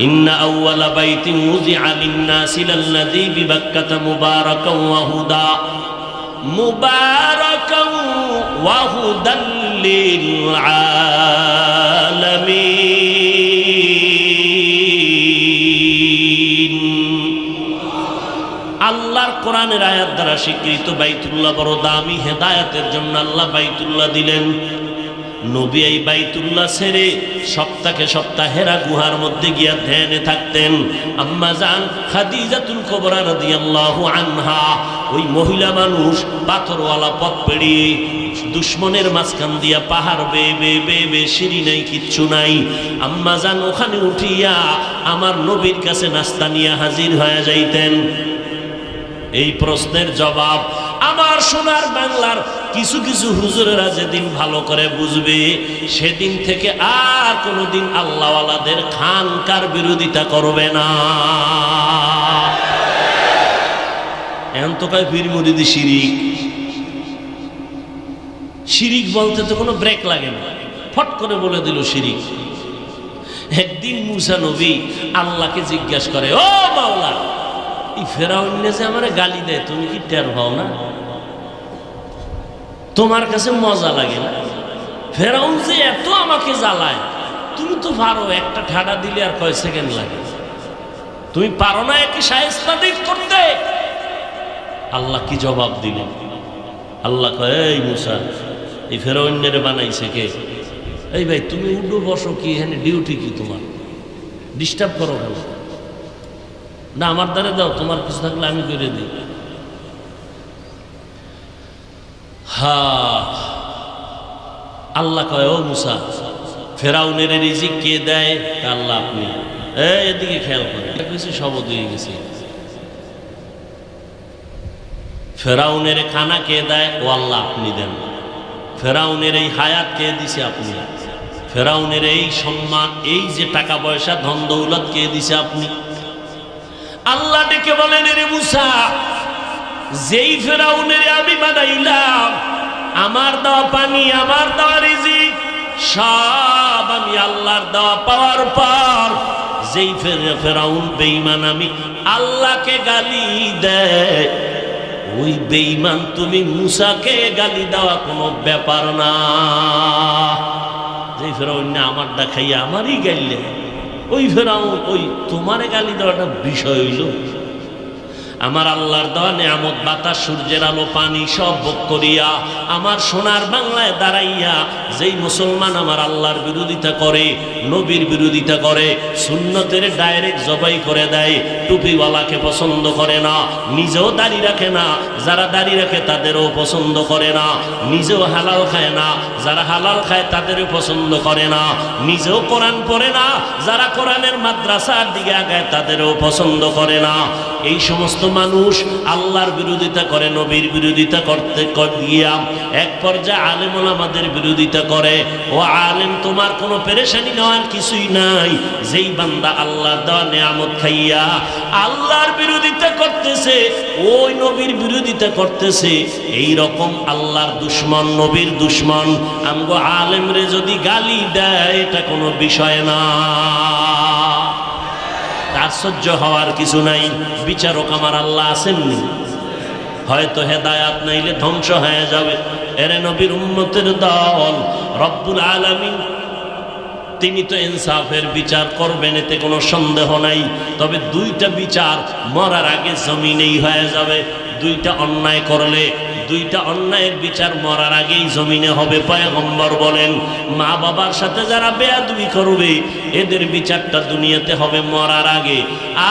ইন্না আউওয়ালা বাইতিন উযিআ লিন-নাসি লাল্লাযী বিবাক্কাতা মুবারাকান ওয়া হুদা মুবারাকান ওয়া হুদাল লিল আলামিন। আল্লাহর কোরআনের আয়াত দ্বারা স্বীকৃত বাইতুল্লাহ বড় দামি, হেদায়েতের জন্য আল্লাহ বাইতুল্লাহ দিলেন। নবী এই বাইতুল্লাহ ছেড়ে সপ্তাহে সপ্তাহ হেরা গুহার মধ্যে গিয়া ধ্যানে থাকতেন। আম্মা জান খাদিজাতুল কুবরা রাদিয়াল্লাহু আনহা, ওই মহিলা মানুষ পাথরওয়ালা পথ পেরিয়ে দুশ্মনের মাঝখান দিয়া পাহাড় বেয়ে বেয়ে বেয়ে বেয়ে, সিঁড়ি নাই, কিচ্ছু নাই। আম্মা জান ওখানে উঠিয়া আমার নবীর কাছে নাস্তা নিয়ে হাজির হয়ে যাইতেন। এই প্রশ্নের জবাব আমার সোনার বাংলার কিছু কিছু হুজুরেরা যেদিন ভালো করে বুঝবে, সেদিন থেকে আর কোনোদিন আল্লাহওয়ালাদের খানকার বিরোধিতা করবে না। এখন তো কয় পীর মুরিদি শিরিক। শিরিক বলতে তো কোনো ব্রেক লাগে না, ফট করে বলে দিল শিরিক। একদিন মুসা নবী আল্লাহকে জিজ্ঞাসা করে, ও মাওলা, এই ফেরাউন যে আমারে গালি দেয়, তুমি কি টের পাও না? তোমার কাছে মজা লাগে না? ফেরাউন যে এত আমাকে জ্বালায়, তুমি তো পারো, একটা ঠাডা দিলে আর কয় সেকেন্ড লাগে, তুমি পারো না একে শায়েস্তা করতে? আল্লাহ কি জবাব দিলেন? আল্লাহ কয়, এই মুসা, এই ফেরাউনের বানাইছে কে? এই ভাই তুমি উঠো বসো, কি এখানে ডিউটি কি তোমার? ডিস্টার্ব করো কেন? না আমার দ্বারে দাও, তোমার কিছু থাকলে আমি করে দিই। আল্লাহ কয়, ও মুসা, ফেরাউনের রিজিক কে দেয়? আল্লাহ আপনি। এদিকে খেয়াল করে কিছু শব্দ হয়ে গেছে। ফেরাউনের খানা কে দেয়? ও আল্লাহ আপনি দেন। ফেরাউনের এই হায়াত কে দিছে? আপনি। ফেরাউনের এই সম্মান, এই যে টাকা পয়সা ধন দৌলত কে দিছে? আপনি। আল্লাহ ডেকে বলেন, রে মুসা, যেই ফেরাউনের আমি বানাইলাম, আমার দেওয়া পানি, আমার দেওয়া রিজিক সব আমি আল্লাহর দেওয়া পাওয়ার পর যেই ফেরাউন বেঈমান, আমি আল্লাহকে গালি দেয়, ওই বেঈমান তুমি মুসাকে গালি দেওয়া কোনো ব্যাপার না। যেই ফেরাউন না আমারটা খাইয়া আমারই গাইলে, ওই ফেরাউন ওই তোমারে গালি দেওয়াটা বিষয় হইল? আমার আল্লাহর দেওয়া নেয়ামত, বাতাস, সূর্যের আলো, পানি সব ভোগ করিয়া আমার সোনার বাংলায় দাঁড়াইয়া যেই মুসলমান আমার আল্লাহর বিরোধিতা করে, নবীর বিরোধিতা করে, সুন্নতের ডাইরেক্ট জবাই করে দেয়, টুপিওয়ালাকে পছন্দ করে না, নিজেও দাড়ি রাখে না, যারা দাড়ি রাখে তাদেরও পছন্দ করে না, নিজেও হালাল খায় না, যারা হালাল খায় তাদেরও পছন্দ করে না, নিজেও কোরআন পড়ে না, যারা কোরআনের মাদ্রাসার দিকে আগায় তাদেরও পছন্দ করে না। এই সমস্ত মানুষ আল্লাহর বিরোধিতা করে, নবীর বিরোধিতা করতে গিয়া এক পর্যায়ে আলেম ওলামাদের বিরোধিতা করে। ও আলেম, তোমার কোনো পেরেশানি নেওয়ার কিছুই নাই। যেই বান্দা আল্লাহর দেওয়া নেয়ামত খাইয়া আল্লাহর বিরোধিতা করতেছে, ওই নবীর বিরোধিতা করতেছে, এই রকম আল্লাহর দুশ্মন, নবীর দুশ্মন আমগো আলেমরে যদি গালি দেয়, এটা কোনো বিষয় না। আশ্চর্য হওয়ার কিছু নাই। বিচারক আমার আল্লাহ আসেননি? হয়তো হেদায়াত নাইলে ধ্বংস হয়ে যাবে। এরে নবীর উম্মতের দল, রব্বুল আলামিন তিনি তো ইনসাফের বিচার করবেন, এতে কোনো সন্দেহ নাই। তবে দুইটা বিচার মরার আগে জমিনেই হয়ে যাবে। দুইটা অন্যায় করলে, দুইটা অন্যায়ের বিচার মরার আগেই জমিনে হবে। পয়গম্বর বলেন, মা বাবার সাথে যারা বেয়াদবি করবে এদের বিচারটা দুনিয়াতে হবে মরার আগে।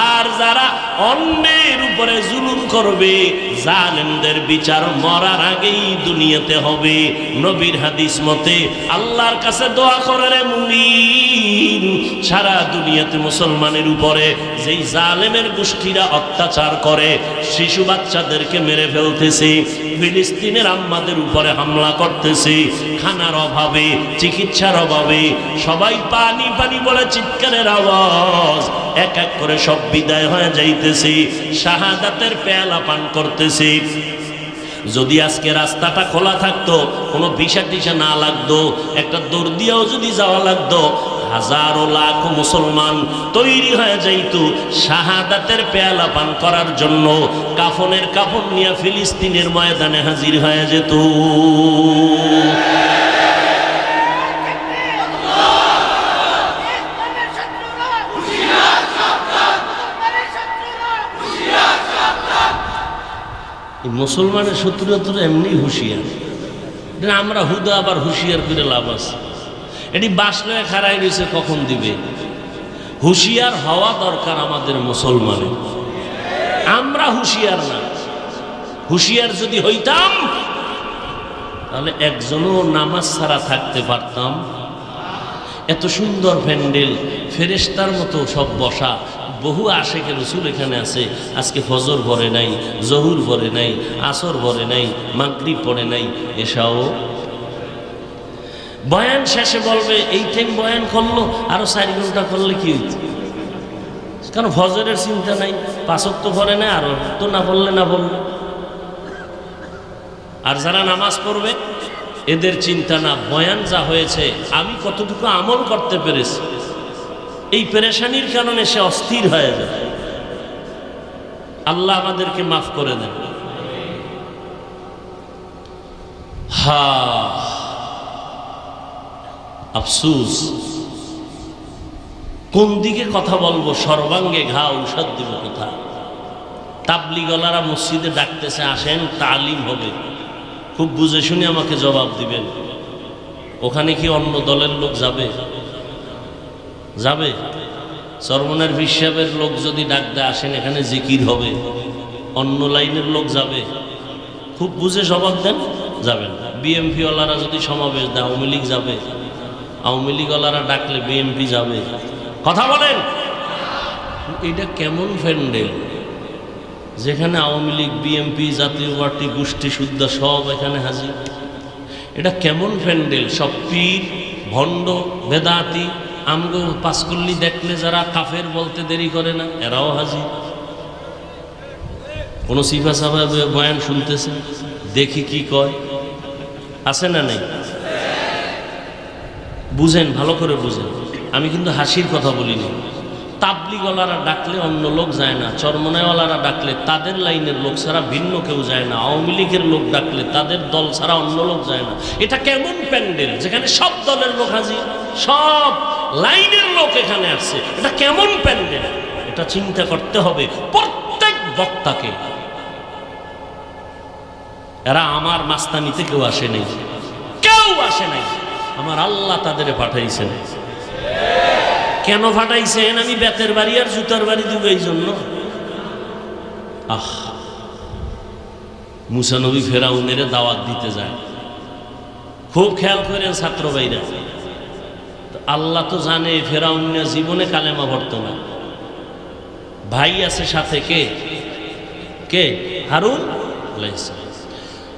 আর যারা অন্যের উপরে জুলুম করবে, জালেমদের বিচার মরার আগেই দুনিয়াতে হবে। নবীর হাদিস মতে আল্লাহর কাছে দোয়া করে, রে মুমিন, সারা দুনিয়াতে মুসলমানের উপরে যেই জালেমের গোষ্ঠীরা অত্যাচার করে, শিশু বাচ্চাদেরকে মেরে ফেলতেছে, ফিলিস্তিনের আম্মাদের উপরে হামলা করতেছে, খানার অভাবে, চিকিৎসার অভাবে সবাই পানি পানি বলে চিৎকারের আওয়াজ, এক এক করে সব বিদায় হয়ে যাইতেছে, শাহাদাতের পেয়ালা পান করতেছে। যদি আজকে রাস্তাটা খোলা থাকতো, কোনো ভিসা টিসা না লাগতো, একটা দৌড় দিয়েও যদি যাওয়া লাগতো, হাজারো লাখ মুসলমান তৈরি হয়ে যাইত শাহাদাতের পেয়ালা পান করার জন্য, কাফনের কাফন নিয়ে ফিলিস্তিনের ময়দানে হাজির হয়ে যেত। মুসলমানের শত্রুরা তো এমনি হুঁশিয়ার, আমরা হুদা আবার হুঁশিয়ার করে লাভ আছে। এটি বাসলে খাড়াই রয়েছে, কখন দিবে? হুঁশিয়ার হওয়া দরকার আমাদের মুসলমানের। আমরা হুঁশিয়ার না। হুঁশিয়ার যদি হইতাম তাহলে একজনও নামাজ ছাড়া থাকতে পারতাম। এত সুন্দর প্যান্ডেল, ফেরেশতার মতো সব বসা, বহু আশেকে রসুল এখানে আছে। আজকে ফজর পড়ে নাই, জহুর পড়ে নাই, আসর পড়ে নাই, মাগরিব পড়ে নাই, এশাও। বয়ান শেষে বলবে এই টাইম বয়ান করলো, আরো 4 ঘন্টা করলে কি হইত? কারণ ফজরের চিন্তা নাই, 5 ওয়াক্ত পড়ে না, আর তো না পড়লে না বললে। আর যারা নামাজ পড়বে এদের চিন্তা না, বয়ান যা হয়েছে আমি কতটুকু আমল করতে পেরেছি, এই পেরেশানির কারণে সে অস্থির হয়ে যায়। আল্লাহ আমাদেরকে মাফ করে দেন। আফসুস, কোন দিকে কথা বলবো? সর্বাঙ্গে ঘা, ঔষধ দিব কোথা? তাবলিগলারা মসজিদে ডাকতেছে, আসেন তালিম হবে, খুব বুঝে শুনে আমাকে জবাব দিবেন। ওখানে কি অন্য দলের লোক যাবে? যাবে? চরমনের হিসাবের লোক যদি ডাক দেয় আসেন এখানে জিকির হবে, অন্য লাইনের লোক যাবে? খুব বুঝে জবাব দেন, যাবেন। বিএমপি ওয়ালারা যদি সমাবেশ দেয় আওয়ামী লীগ যাবে? আওয়ামী লীগ ওয়ালারা ডাকলে বিএমপি যাবে? কথা বলেন। এটা কেমন প্যান্ডেল যেখানে আওয়ামী লীগ, বিএমপি, জাতীয় পার্টি, গোষ্ঠী শুদ্ধ সব এখানে হাজির? এটা কেমন প্যান্ডেল? সব পীর, ভণ্ড, বেদাতি, আমগো পাঁচকল্লি দেখলে যারা কাফের বলতে দেরি করে না এরাও হাজির। কোন সিফা সাহেব বয়ান শুনতেছে, দেখি কি কয়, আছে না নেই? বুঝেন, ভালো করে বুঝেন। আমি কিন্তু হাসির কথা বলিনি। তাবলিগওয়ালারা ডাকলে অন্য লোক যায় না, চরমনাইওয়ালারা ডাকলে তাদের লাইনের লোক ছাড়া ভিন্ন কেউ যায় না, আওয়ামী লীগের লোক ডাকলে তাদের দল ছাড়া অন্য লোক যায় না। এটা কেমন প্যান্ডেল যেখানে সব দলের লোক হাজির, সব লাইনের লোক এখানে আসছে? এটা কেমন প্যান্ডেল? এটা চিন্তা করতে হবে প্রত্যেক বক্তাকে। এরা আমার মাস্তানিতে কেউ আসে নাই, কেউ আসে নাই, আমার আল্লাহ তাদের পাঠাইছেন। কেন পাঠাইছেন? আমি বেতের বাড়ি আর জুতার বাড়ি দিব এই জন্য? মুসা নবী ফেরাউনের দাওয়াত দিতে যায়, খুব খেয়াল করেন ছাত্র ভাইরা। আল্লাহ তো জানে ফেরাউন জীবনে কালেমা পড়তো না। ভাই আছে সাথে, কে কে? হারুন আলাইহিস সালাম।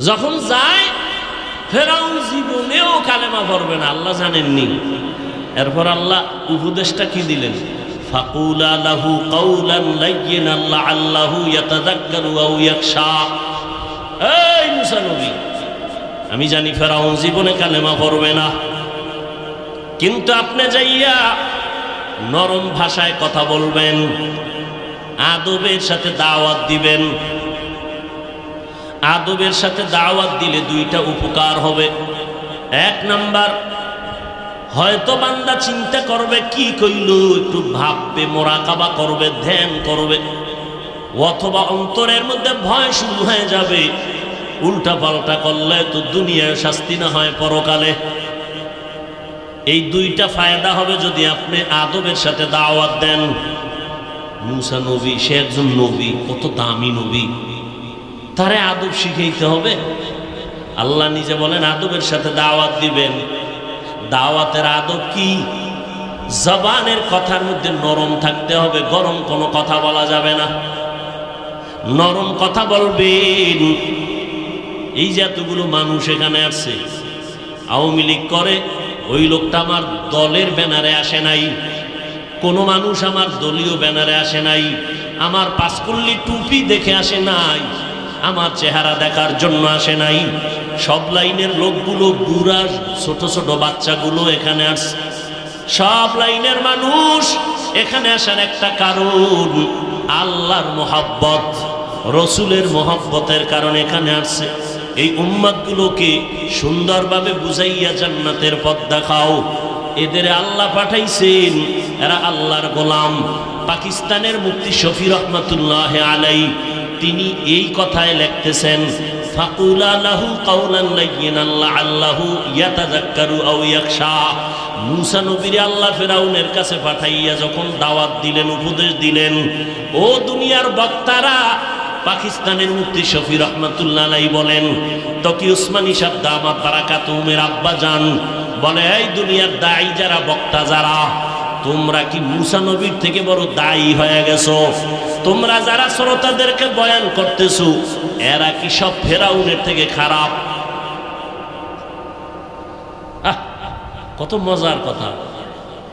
যখন যায় ফেরাউন জীবনেও কালেমা পড়বে না, আল্লাহ জানেননি। এরপর আল্লাহ উপদেশটা কি দিলেন? ফাকুলা লাহু কাওলান লাইয়িনান লাআল্লাহু ইয়াতাযাক্কারু আও ইয়াখশা। এই মুসা নবী, আমি জানি ফেরাউন জীবনে কালেমা পড়বে না, কিন্তু আপনি যাইয়া নরম ভাষায় কথা বলবেন, আদবের সাথে দাওয়াত দিবেন। আদবের সাথে দাওয়াত দিলে 2টা উপকার হবে। 1 নাম্বার, হয়তো বান্দা চিন্তা করবে কি কইল, একটু ভাববে, মোরাকাবা করবে, ধ্যান করবে, অথবা অন্তরের মধ্যে ভয় শুরু হয়ে যাবে, উল্টা পাল্টা করলে তো দুনিয়ায় শাস্তি না হয় পরকালে। এই 2টা ফায়দা হবে যদি আপনি আদবের সাথে দাওয়াত দেন। মুসা নবী, সে একজন নবী, কত দামি নবী, তারে আদব শিখাইতে হবে। আল্লাহ নিজে বলেন আদবের সাথে দাওয়াত দিবেন। দাওয়াতের আদব কি? জবানের কথার মধ্যে নরম থাকতে হবে, গরম কোনো কথা বলা যাবে না, নরম কথা বলবেন। এই যে এতগুলো মানুষ এখানে আসছে, আওয়ামী লীগ করে, ওই লোকটা আমার দলের ব্যানারে আসে নাই, কোনো মানুষ আমার দলীয় ব্যানারে আসে নাই, আমার পাঁচকল্লি টুপি দেখে আসে নাই, আমার চেহারা দেখার জন্য আসে নাই। সব লাইনের লোকগুলো, বুড়া ছোট ছোট বাচ্চাগুলো এখানে আসছে। সব লাইনের মানুষ এখানে আসার একটা কারণ, আল্লাহর মোহাব্বত, রসুলের মোহাব্বতের কারণে এখানে আসছে। এই উম্মতগুলোকে সুন্দরভাবে বুঝাইয়া জান্নাতের পথ দেখাও। এদের আল্লাহ পাঠাইছেন, এরা আল্লাহর গোলাম। পাকিস্তানের মুফতি শফি রহমাতুল্লাহ আলাই তিনি এই কথায় লিখতেছেন, ফাকুলা লাহু কাওলান লাইয়িনান লাআল্লাহু ইয়াতাযাক্কারু আও ইয়াখশা। মূসা নবীরে আল্লাহ ফেরাউনের কাছে পাঠাইয়া যখন দাওয়াত দিলেন, উপদেশ দিলেন, ও দুনিয়ার বক্তারা, পাকিস্তানের মুফতি শফি রহমাতুল্লাহ আলাই বলেন, তকি উসমানী সাহেব দামাত বারাকাতুহুমের আব্বা জান বলে, এই দুনিয়ার দায়ী যারা, বক্তা যারা, তোমরা কি মূসা নবীর থেকে বড় দায়ী হয়ে গেছো? তোমরা যারা শ্রোতাদেরকে বয়ান করতেছো, এরা কি সব ফেরাউনের থেকে খারাপ? কত মজার কথা।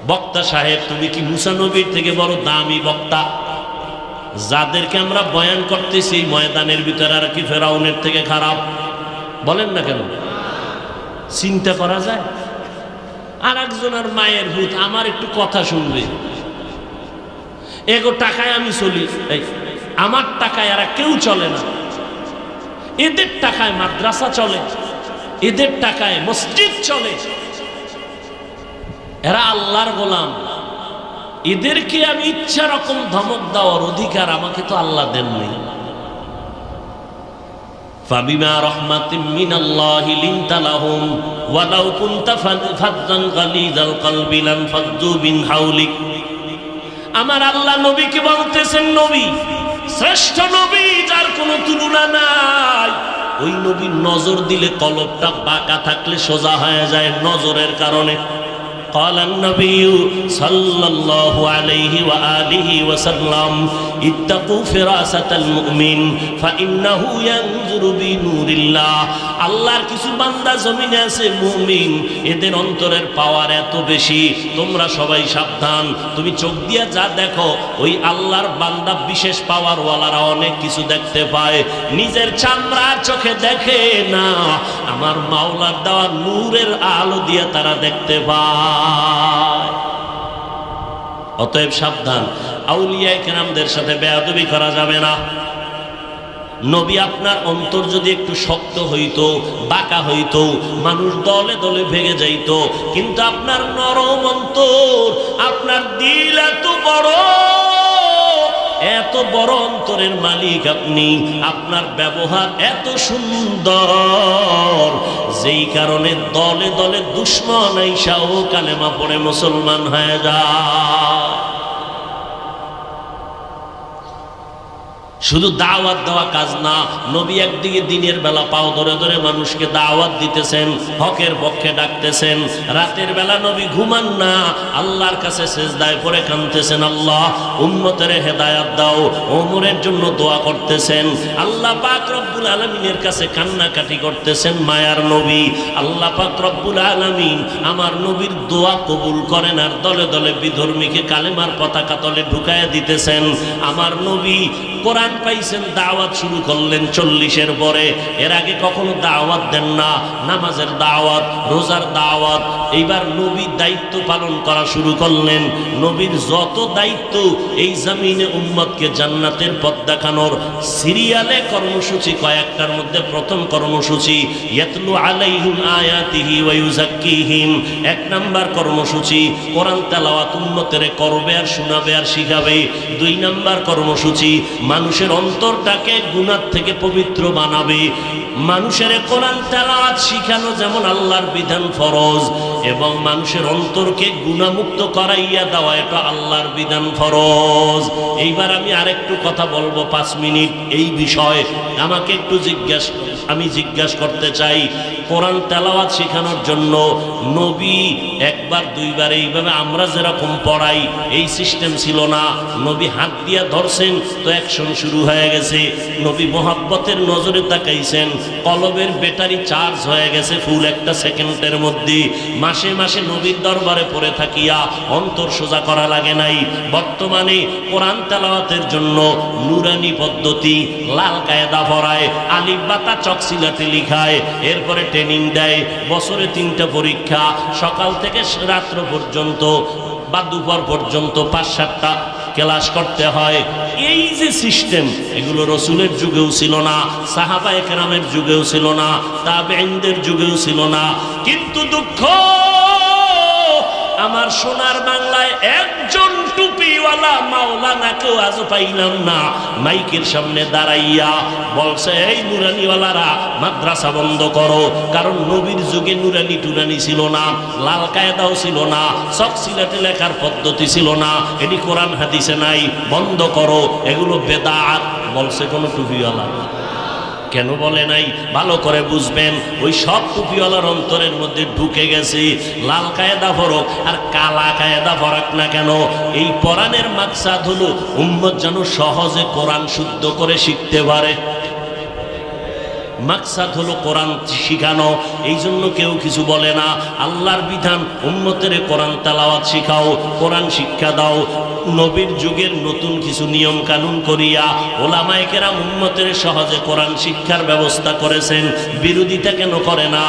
বক্তা সাহেব, তুমি কি মূসা নবীর থেকে বড় দামি বক্তা? যাদেরকে আমরা বয়ান করতেছি এই ময়দানের ভিতরে, আর কি ফেরাউনের থেকে খারাপ? বলেন না কেন? চিন্তা করা যায়। আর একজনের মায়ের ভূত আমার একটু কথা শুনবে, এগো টাকায় আমি চলি, আমার টাকায় এরা কেউ চলে না। এদের টাকায় মাদ্রাসা চলে, এদের টাকায় মসজিদ চলে, এরা আল্লাহর গোলাম। এদেরকে আমি ইচ্ছা রকম ধমক দেওয়ার অধিকার আমাকে তো আল্লাহ দেননি। ফাবিমা রাহমাতিম মিনাল্লাহি লিনতা লাহুম ওয়ালাউ কুনতা ফাজ্জান গালিযাল কলবি লানফাজ্জু মিন হাওলিক। আমার আল্লাহ নবীকে বলতেছেন, নবী শ্রেষ্ঠ নবী, যার কোনো তুলনা নাই। ওই নবীর নজর দিলে কলবটা বাঁকা থাকলে সোজা হয়ে যায় নজরের কারণে। قال النبي صلى الله عليه وآله وسلم اتقوا فراسة المؤمن فإنه ينظر بنور الله। আল্লাহর কিছু বান্দা জমিনে আছে মুমিন, এদের অন্তরের পাওয়ার এত বেশি, তোমরা সবাই সাবধান। তুমি চোখ দিয়ে যা দেখো, ওই আল্লাহর বান্দা বিশেষ পাওয়ার ওয়ালারা অনেক কিছু দেখতে পায়, নিজের চামড়ার চোখে দেখে না, আমার মাওলার দেওয়া নূরের আলো দিয়ে তারা দেখতে পায়। অতএব সাবধান, আউলিয়া কেরামদের সাথে বেয়াদবি করা যাবে না। নবী আপনার অন্তর যদি একটু শক্ত হইতো, বাঁকা হইতো, মানুষ দলে দলে ভেঙে যাইত, কিন্তু আপনার নরম অন্তর, আপনার দিল এত বড়, এত বড় অন্তরের মালিক আপনি, আপনার ব্যবহার এত সুন্দর, যেই কারণে দলে দলে দুশ্মন আইসাও কালেমা পড়ে মুসলমান হয়ে যায়। শুধু দাওয়াত দেওয়া কাজ না, নবী একদিকে দিনের বেলা পাও ধরে ধরে মানুষকে দাওয়াত দিতেছেন, হকের পক্ষে ডাকতেছেন। রাতের বেলা নবী ঘুমান না, আল্লাহর কাছে সিজদায় পড়ে কাঁদতেছেন, আল্লাহ উম্মতের হেদায়েত দাও। ওমরের জন্য দোয়া করতেছেন, আল্লাহ পাক রব্বুল আলামিনের কাছে কান্নাকাটি করতেছেন। মায়ার নবী, আল্লাহ পাক রব্বুল আলামিন আমার নবীর দোয়া কবুল করেন, আর দলে দলে বিধর্মীকে কালেমার পতাকা তলে ঢুকায়া দিতেছেন। আমার নবী কোরআন পাইছেন, দাওয়াত শুরু করলেন 40-এর পরে। এর আগে কখনো দাওয়াত দেন না, নামাজের দাওয়াত, রোজার দাওয়াত। এইবার নবীর দায়িত্ব পালন করা শুরু করলেন। নবীর যত দায়িত্ব, এই জমিনে উম্মতকে জান্নাতের পথ দেখানোর সিরিয়ালে কর্মসূচি কয়েকটার মধ্যে প্রথম কর্মসূচি ইয়াতলু আলাইহিম আয়াতিহি ওয়া ইউযাক্কিহিম। 1 নাম্বার কর্মসূচি কোরআন তেলাওয়াত উম্মতের করবে আর শোনাবে আর শিখাবে। 2 নাম্বার কর্মসূচি মানুষের অন্তরটাকে গুনাহ থেকে পবিত্র বানাবে। মানুষের কোরআন তেলাওয়াত শিখানো যেমন আল্লাহর বিধান ফরজ, এবং মানুষের অন্তরকে গুনাহমুক্ত করাইয়া দেওয়া এটা আল্লাহর বিধান ফরজ। এইবার আমি আরেকটু কথা বলবো 5 মিনিট এই বিষয়ে। আমাকে একটু জিজ্ঞাসা করতে চাই, কোরআন তেলাওয়াত শেখানোর জন্য নবী 1বার 2বার এইভাবে আমরা যেরকম পড়াই এই সিস্টেম ছিল না। নবী হাত দিয়া ধরছেন তো অ্যাকশন শুরু হয়ে গেছে। নবী মোহাব্বতের নজরে তাকাইছেন, কলবের ব্যাটারি চার্জ হয়ে গেছে ফুল 1 সেকেন্ডের মধ্যে। মাসে মাসে নবীর দরবারে পড়ে থাকিয়া অন্তর সোজা করা লাগে নাই। বর্তমানে কোরআন তেলাওয়াতের জন্য নুরানি পদ্ধতি, লাল কায়দা পড়ায়, আলিফ বাতা চক সিলাতে লিখায়, এরপরে ট্রেনিং দেয়, বছরে 3টা পরীক্ষা, সকাল থেকে রাত্র পর্যন্ত বা দুপুর পর্যন্ত 5-7টা ক্লাস করতে হয়। এই যে সিস্টেম, এগুলো রসুলের যুগেও ছিল না, সাহাবায়ে কেরামের যুগেও ছিল না, তাবেঈনদের যুগেও ছিল না। কিন্তু দুঃখ, আমার সোনার বাংলায় একজন টুপিওয়ালা মাওলানাকেও আজ পাইলাম না মাইকের সামনে দাঁড়াইয়া বলছে, এই নুরানিওয়ালারা মাদ্রাসা বন্ধ করো। কারণ নবীর যুগে নুরানি টুরানি ছিল না, লাল কায়দাও ছিল না, চক সিলাতে লেখার পদ্ধতি ছিল না, এটি কোরআন হাদিসে নাই, বন্ধ করো, এগুলো বেদাত। বলছে কোন টুপিওয়ালা? কেন বলে নাই? ভালো করে বুঝবেন, ওই সব টুপিওয়ালার অন্তরের মধ্যে ঢুকে গেছে লাল কায়দা ফরক আর কালা কায়দা ফরক না কেন? এই কোরআনের মাকসাদ হলো উম্মত যেন সহজে কোরআন শুদ্ধ করে শিখতে পারে। মাকসাদ হলো কোরআন শিখানো। এই জন্য কেউ কিছু বলে না, আল্লাহর বিধান উম্মতের কোরআন তেলাওয়াত শিখাও, কোরআন শিক্ষা দাও। নবীর যুগের নতুন কিছু নিয়ম কানুন করিয়া ওলামায়ে কেরাম উম্মতের সহজে কোরআন শিক্ষার ব্যবস্থা করেছেন। বিরোধিতা কেন করে না?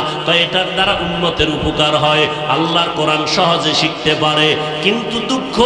এটার দ্বারা উম্মতের উপকার হয়, আল্লাহর কোরআন সহজে শিখতে পারে। কিন্তু দুঃখ,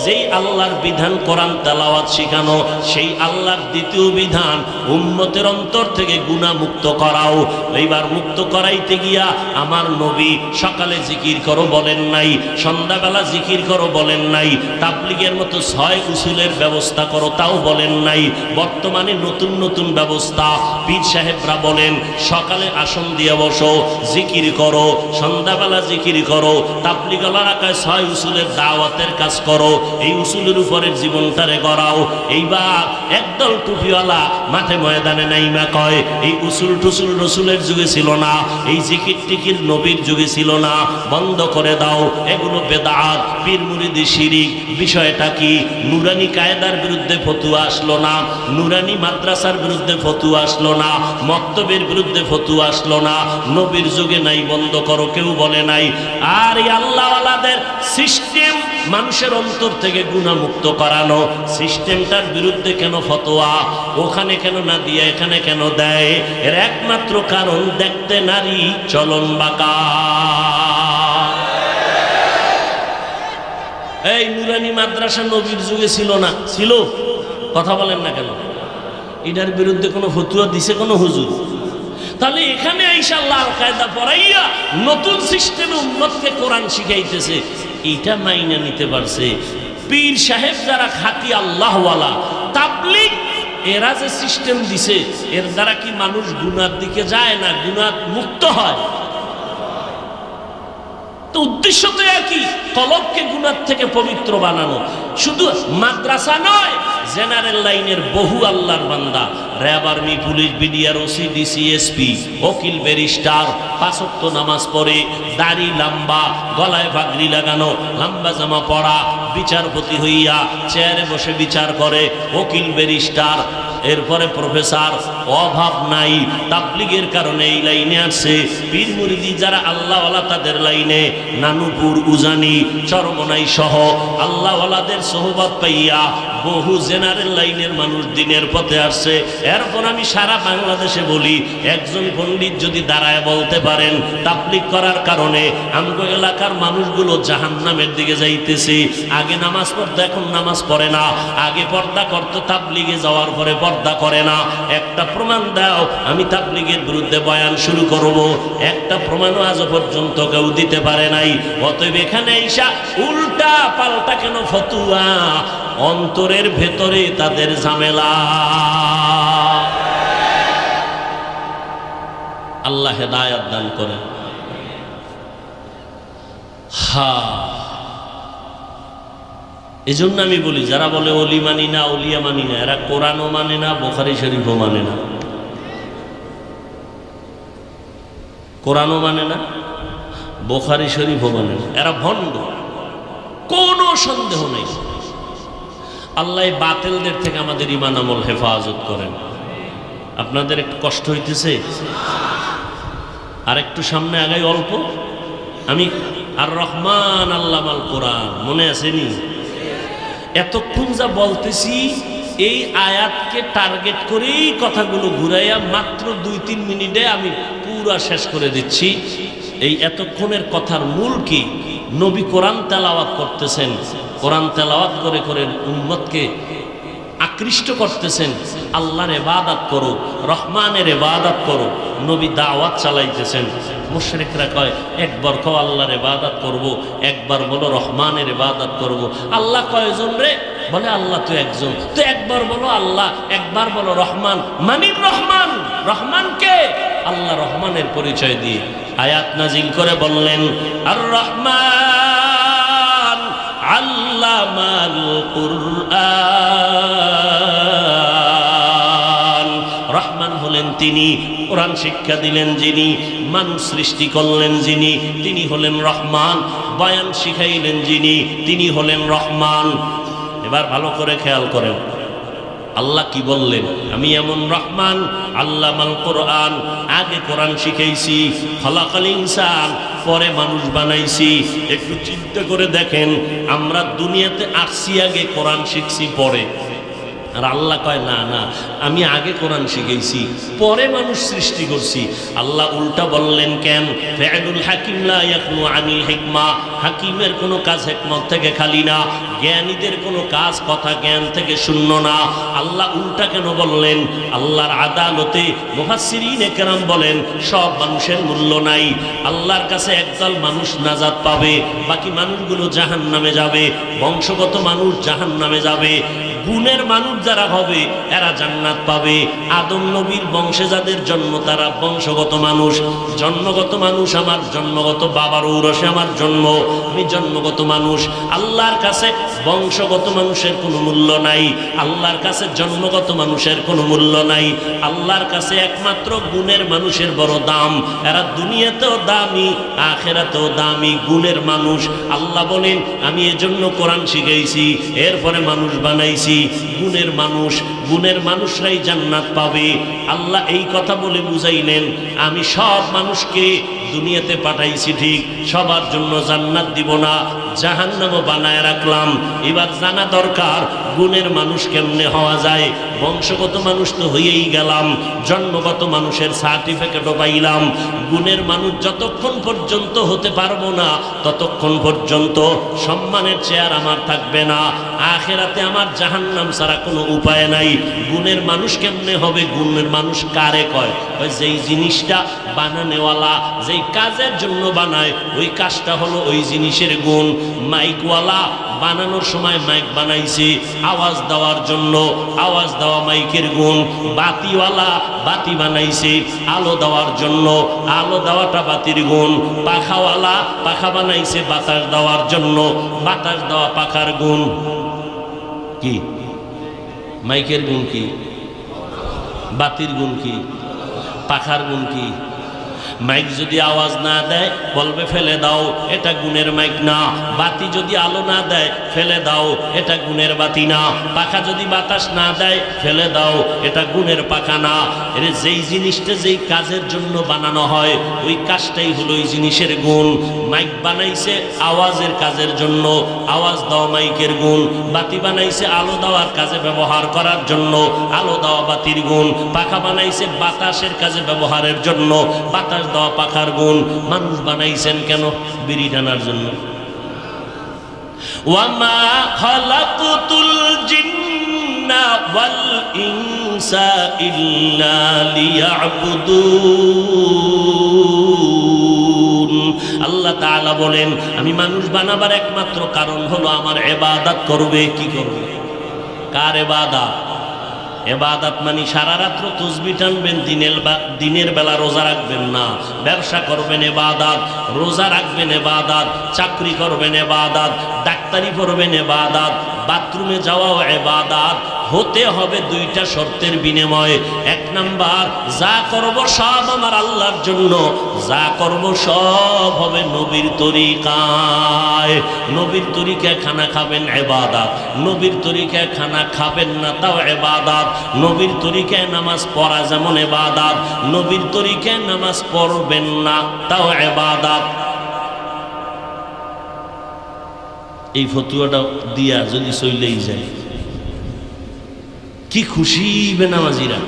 যেই আল্লাহর বিধান কোরআন তেলাওয়াত শিখানো, সেই আল্লাহর দ্বিতীয় বিধান উম্মতের অন্তর থেকে গুনাহ মুক্ত করাও। এইবার মুক্ত করাইতে গিয়া আমার নবী সকালে জিকির করো বলেন নাই, সন্ধ্যাবেলা জিকির করো বলেন নাই, তাবলীগের মতো 6 উসুলের ব্যবস্থা করো তাও বলেন নাই। বর্তমানে নতুন নতুন ব্যবস্থা, পীর সাহেবরা বলেন সকালে আসন দিয়ে বসো, জিকির করো, সন্ধ্যাবেলা জিকির করো, তাবলীগওয়ালারা কয় 6 উসুলের দাওয়াতের কাজ করো, এই উসুলের উপরে জীবনটারে গড়াও। এইবার একদল টুপিওয়ালা মাঠে ময়দানে নাইমা কয়, এই উসুল টুসুল রসুলের যুগে ছিল না, এই জিকির টিকির নবীর যুগে ছিল না, বন্ধ করে দাও, এগুলো বেদাত, পীর মুরিদি শিরিক। বিষয়টা কি? নুরানি কায়দার বিরুদ্ধে ফতুয়া আসলো না, নুরানি মাদ্রাসার বিরুদ্ধে ফতুয়া আসলো না, মক্তবের বিরুদ্ধে ফতুয়া আসলো না, নবীর যুগে নাই, বন্ধ করো, কেউ বলে নাই। আর এই আল্লাহওয়ালাদের সিস্টেম মানুষের অন্তর থেকে গুনাহ মুক্ত করানো, সিস্টেমটার বিরুদ্ধে কেন ফতোয়া? ওখানে কেন না দিয়ে এখানে কেন দেয়? এর একমাত্র কারণ, দেখতে নারী চলন বাঁকা। এই নুরানি মাদ্রাসা নবীর যুগে ছিল না? ছিল। কথা বলেন না কেন? এটার বিরুদ্ধে কোনো ফতুয়া দিছে কোনো হুজুর? তাহলে এখানে আইসা লাল কায়দা পড়াইয়া নতুন সিস্টেমে উম্মতকে কোরআন শিখাইতেছে, এটা মাইনা নিতে পারছে। পীর সাহেব যারা খাঁটি আল্লাহওয়ালা, তাবলীগ এরা যে সিস্টেম দিছে, এর দ্বারা কি মানুষ গুনার দিকে যায় না, গুনাহ মুক্ত হয়? তো উদ্দেশ্য তো একই, কলবকে গুনার থেকে পবিত্র বানানো। শুধু মাদ্রাসা নয়, জেনারেল লাইনের বহু আল্লাহর বান্দা, RAB, army, police, BDR, OC, DC, SP, ওকিল, ব্যারিস্টার, 5 ওয়াক্ত নামাজ পড়ে, দাড়ি লম্বা, গলায় পাগড়ি লাগানো, লম্বা জামা পরা, বিচারপতি হইয়া চেয়ারে বসে বিচার করে, ওকিল, ব্যারিস্টার, এরপরে প্রফেসর, অভাব নাই। তাবলীগের কারণে এই লাইনে আসছে। পীর মুরিদি যারা আল্লাহওয়ালা তাদের লাইনে, নানুপুর, উজানি, চরমনাই সহ আল্লাহওয়ালাদের সোহবত পাইয়া বহু জেনারেল লাইনের মানুষ দিনের পথে আসছে। এরপর আমি সারা বাংলাদেশে বলি, একজন পণ্ডিত যদি দাঁড়ায় বলতে পারেন তাবলীগ করার কারণে আমগো এলাকার মানুষগুলো জাহান্নামের দিকে যাইতেছে, আগে নামাজ পড়তো এখন নামাজ পড়ে না, আগে পর্দা করতো তাবলীগে যাওয়ার পরে পর্দা করে না, একটা প্রমাণ দাও, আমি তাবলীগের বিরুদ্ধে বয়ান শুরু করব। একটা প্রমাণও আজ পর্যন্ত কেউ দিতে পারে নাই। অতএব এখানে ঈশা উল্টা পাল্টা কেন ফতুয়া? অন্তরের ভেতরে তাদের ঝামেলা। আল্লাহ হেদায়েত দান করেন। এজন্য আমি বলি, যারা বলে ওলি মানি না, ওলিয়া মানি না, এরা কোরআনও মানে না, বুখারী শরীফও মানে না। কোরআনও মানে না, বুখারী শরীফও মানে না, এরা ভণ্ড, কোনো সন্দেহ নেই। আল্লাহ বাতিলদের থেকে আমাদের ঈমান আমল হেফাজত করেন। আপনাদের একটু কষ্ট হইতেছে? আর একটু সামনে আগাই অল্প। আমি আর রহমান আল্লামাল কোরআন মনে আসেনি? এতক্ষণ যা বলতেছি এই আয়াতকে টার্গেট করেই কথাগুলো ঘুরাইয়া মাত্র 2-3 মিনিটে আমি পুরা শেষ করে দিচ্ছি। এই এতক্ষণের কথার মূল কি? নবী কোরআন তেলাওয়াত করতেছেন, কোরআন তেলাওয়াত করে করে উম্মতকে আকৃষ্ট করতেছেন, আল্লাহর ইবাদত করো, রহমানের ইবাদত করো। নবী দাওয়াত চালাইতেছেন। মুশরিকরা কয় একবার কও আল্লাহর ইবাদত করব, একবার বলো রহমানের ইবাদত করব। আল্লাহ কয়জন রে? বলে আল্লাহ তো একজন। তো একবার বলো আল্লাহ, একবার বলো রহমান। মানির রহমান, রহমান কে? আল্লাহ রহমানের পরিচয় দিয়ে আয়াত নাজিল করে বললেন, আর রহমান আল্লামাল কুরআন। রহমান হলেন তিনি, কোরআন শিক্ষা দিলেন যিনি, মানুষ সৃষ্টি করলেন যিনি, তিনি হলেন রহমান। বয়ান শিখাইলেন যিনি, তিনি হলেন রহমান। এবার ভালো করে খেয়াল করেন, আল্লাহ কি বললেন? আমি এমন রহমান আল্লামাল কোরআন, আগে কোরআন শিখাইছি, খলাকাল ইনসান, পরে মানুষ বানাইছি। একটু চিন্তা করে দেখেন, আমরা দুনিয়াতে আসছি আগে, কোরআন শিখছি পরে। আর আল্লাহ কয় না না, আমি আগে কোরআন শিখাইছি, পরে মানুষ সৃষ্টি করছি। আল্লাহ উল্টা বললেন কেন? ফাইলুল হাকিম লা ইয়াখনু আনিল হিকমা। হাকিমের কোনো কাজ হিকমত থেকে খালি না, জ্ঞানীদের কোনো কাজ কথা জ্ঞান থেকে শূন্য না। আল্লাহ উল্টা কেন বললেন? আল্লাহর আদালতে মুফাসসিরিনে কেরাম বলেন সব মানুষের মূল্য নাই। আল্লাহর কাছে একদল মানুষ নাজাত পাবে, বাকি মানুষগুলো জাহান্নামে যাবে। বংশগত মানুষ জাহান্নামে যাবে, গুণের মানুষ যারা হবে এরা জান্নাত পাবে। আদম নবীর বংশে যাদের জন্ম তারা বংশগত মানুষ। জন্মগত মানুষ আমার জন্মগত বাবার ঔরসে আমার জন্ম, আমি জন্মগত মানুষ। আল্লাহর কাছে বংশগত মানুষের কোনো মূল্য নাই, আল্লাহর কাছে জন্মগত মানুষের কোনো মূল্য নাই। আল্লাহর কাছে একমাত্র গুণের মানুষের বড় দাম। এরা দুনিয়াতেও দামি, আখিরাতেও দামি, গুণের মানুষ। আল্লাহ বলেন আমি এজন্য কোরআন শিখাইছি, এরপরে মানুষ বানাইছি। গুণের মানুষ, গুণের মানুষরাই জান্নাত পাবে। আল্লাহ এই কথা বলে বুঝাইলেন আমি সব মানুষকে দুনিয়াতে পাঠাইছি ঠিক, সবার জন্য জান্নাত দিব না, জাহান্নামও বানায় রাখলাম। এবার জানা দরকার গুণের মানুষ কেমনে হওয়া যায়। বংশগত মানুষ তো হয়েই গেলাম, জন্মগত মানুষের সার্টিফিকেটও পাইলাম। গুণের মানুষ যতক্ষণ পর্যন্ত হতে পারবো না ততক্ষণ পর্যন্ত সম্মানের চেয়ার আমার থাকবে না, আখিরাতে আমার জাহান্নাম ছাড়া কোনো উপায় নাই। গুণের মানুষ কেমনে হবে? গুণের মানুষ কারে কয়? যেই জিনিসটা বানানেওয়ালা যেই কাজের জন্য বানায় ওই কাজটা হলো ওই জিনিসের গুণ। মাইকওয়ালা বানানোর সময় মাইক বানাইছে আওয়াজ দেওয়ার জন্য, আওয়াজ দেওয়া মাইকের গুণ। বাতিওয়ালা বাতি বানাইছে আলো দেওয়ার জন্য, আলো দেওয়াটা বাতির গুণ। পাখাওয়ালা পাখা বানাইছে বাতাস দেওয়ার জন্য, বাতাস দেওয়া পাখার গুণ। কি মাইকের গুণ কি? বাতির গুণ কি? পাখার গুণ কি? মাইক যদি আওয়াজ না দেয় বলবে ফেলে দাও, এটা গুণের মাইক না। বাতি যদি আলো না দেয় ফেলে দাও, এটা গুণের বাতি না। পাখা যদি বাতাস না দেয় ফেলে দাও, এটা গুণের পাখা না। এর যেই জিনিসটা যেই কাজের জন্য বানানো হয় ওই কাজটাই হলো ওই জিনিসের গুণ। মাইক বানাইছে আওয়াজের কাজের জন্য, আওয়াজ দেওয়া মাইকের গুণ। বাতি বানাইছে আলো দেওয়ার কাজে ব্যবহার করার জন্য, আলো দেওয়া বাতির গুণ। পাখা বানাইছে বাতাসের কাজে ব্যবহারের জন্য, বাতাস দেওয়া পাখার গুণ। মানুষ বানাইছেন কেন? বিড়ি টানার জন্য। ওয়ামা খালাকতুল জিন্না ওয়াল ইনসা ইল্লা লিয়াবুদুন। আল্লাহ তাআলা বলেন আমি মানুষ বানাবার একমাত্র কারণ হলো আমার ইবাদত করবে। কি করবে? কার ইবাদত? এবাদত মানে সারা রাত্র তসবিহ টানবেন, দিনের বেলা রোজা রাখবেন না। ব্যবসা করবেন এবাদত, রোজা রাখবেন এবাদত, চাকরি করবেন এবাদত, ডাক্তারি করবেন এবাদত, বাথরুমে যাওয়াও এবাদত। হতে হবে দুইটা শর্তের বিনিময়ে। এক নাম্বার, যা করব সব আমার আল্লাহর জন্য, যা করব সব হবে নবীর তরিকায়। নবীর তরিকায় খানা খাবেন ইবাদত, নবীর তরিকায় খানা খাবেন না তাও ইবাদত। নবীর তরিকায় নামাজ পড়া যেমন ইবাদত, নবীর তরিকায় নামাজ পড়বেন না তাও ইবাদত। এই ফতুয়াটা দিয়া যদি চলেই যায় কি খুশি বেনামাজিরা।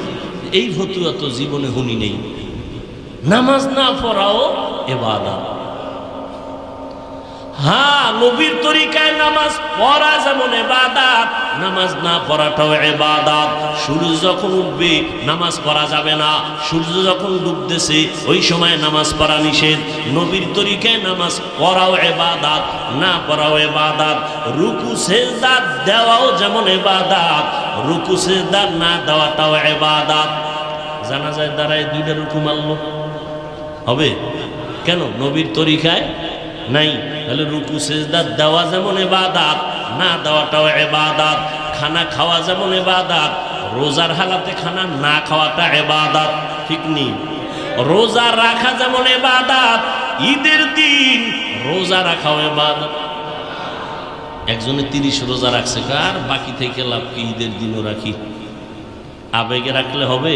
এই ফতুয়া তো জীবনে শুনি নেই। নামাজ না পড়াও ইবাদত। হ্যাঁ, নবীর তরিকায় নামাজ পড়া যেমন ইবাদত, নামাজ না পড়াটাও ইবাদত। সূর্য যখন উঠবে নামাজ পড়া যাবে না, সূর্য যখন ডুবতেছে ওই সময় নামাজ পড়া নিষেধ। নবীর তরিকায় নামাজ পড়াও ইবাদত, না পড়াও ইবাদত। রুকু সিজদা দেওয়াও যেমন ইবাদত, রুকু সিজদা না দেওয়াটাও ইবাদত। জানাজায় দাঁড়ায় দুইটা রুকু মারলো হবে কেন? নবীর তরিকায় নাই। তাহলে রুকু সিজদা দেওয়া যেমন ইবাদত, না দেওয়াটাও ইবাদত। খানা খাওয়া যেমন ইবাদত, রোজার হালাতে খানা না খাওয়াটা ইবাদত, ঠিক নেই? রোজা রাখা যেমন ইবাদত, ঈদের দিন রোজা রাখাও ইবাদত। একজনে 30 রোজা রাখছে, আর বাকি থেকে লাভ কি? ঈদের দিনও রাখি। আবেগে রাখলে হবে?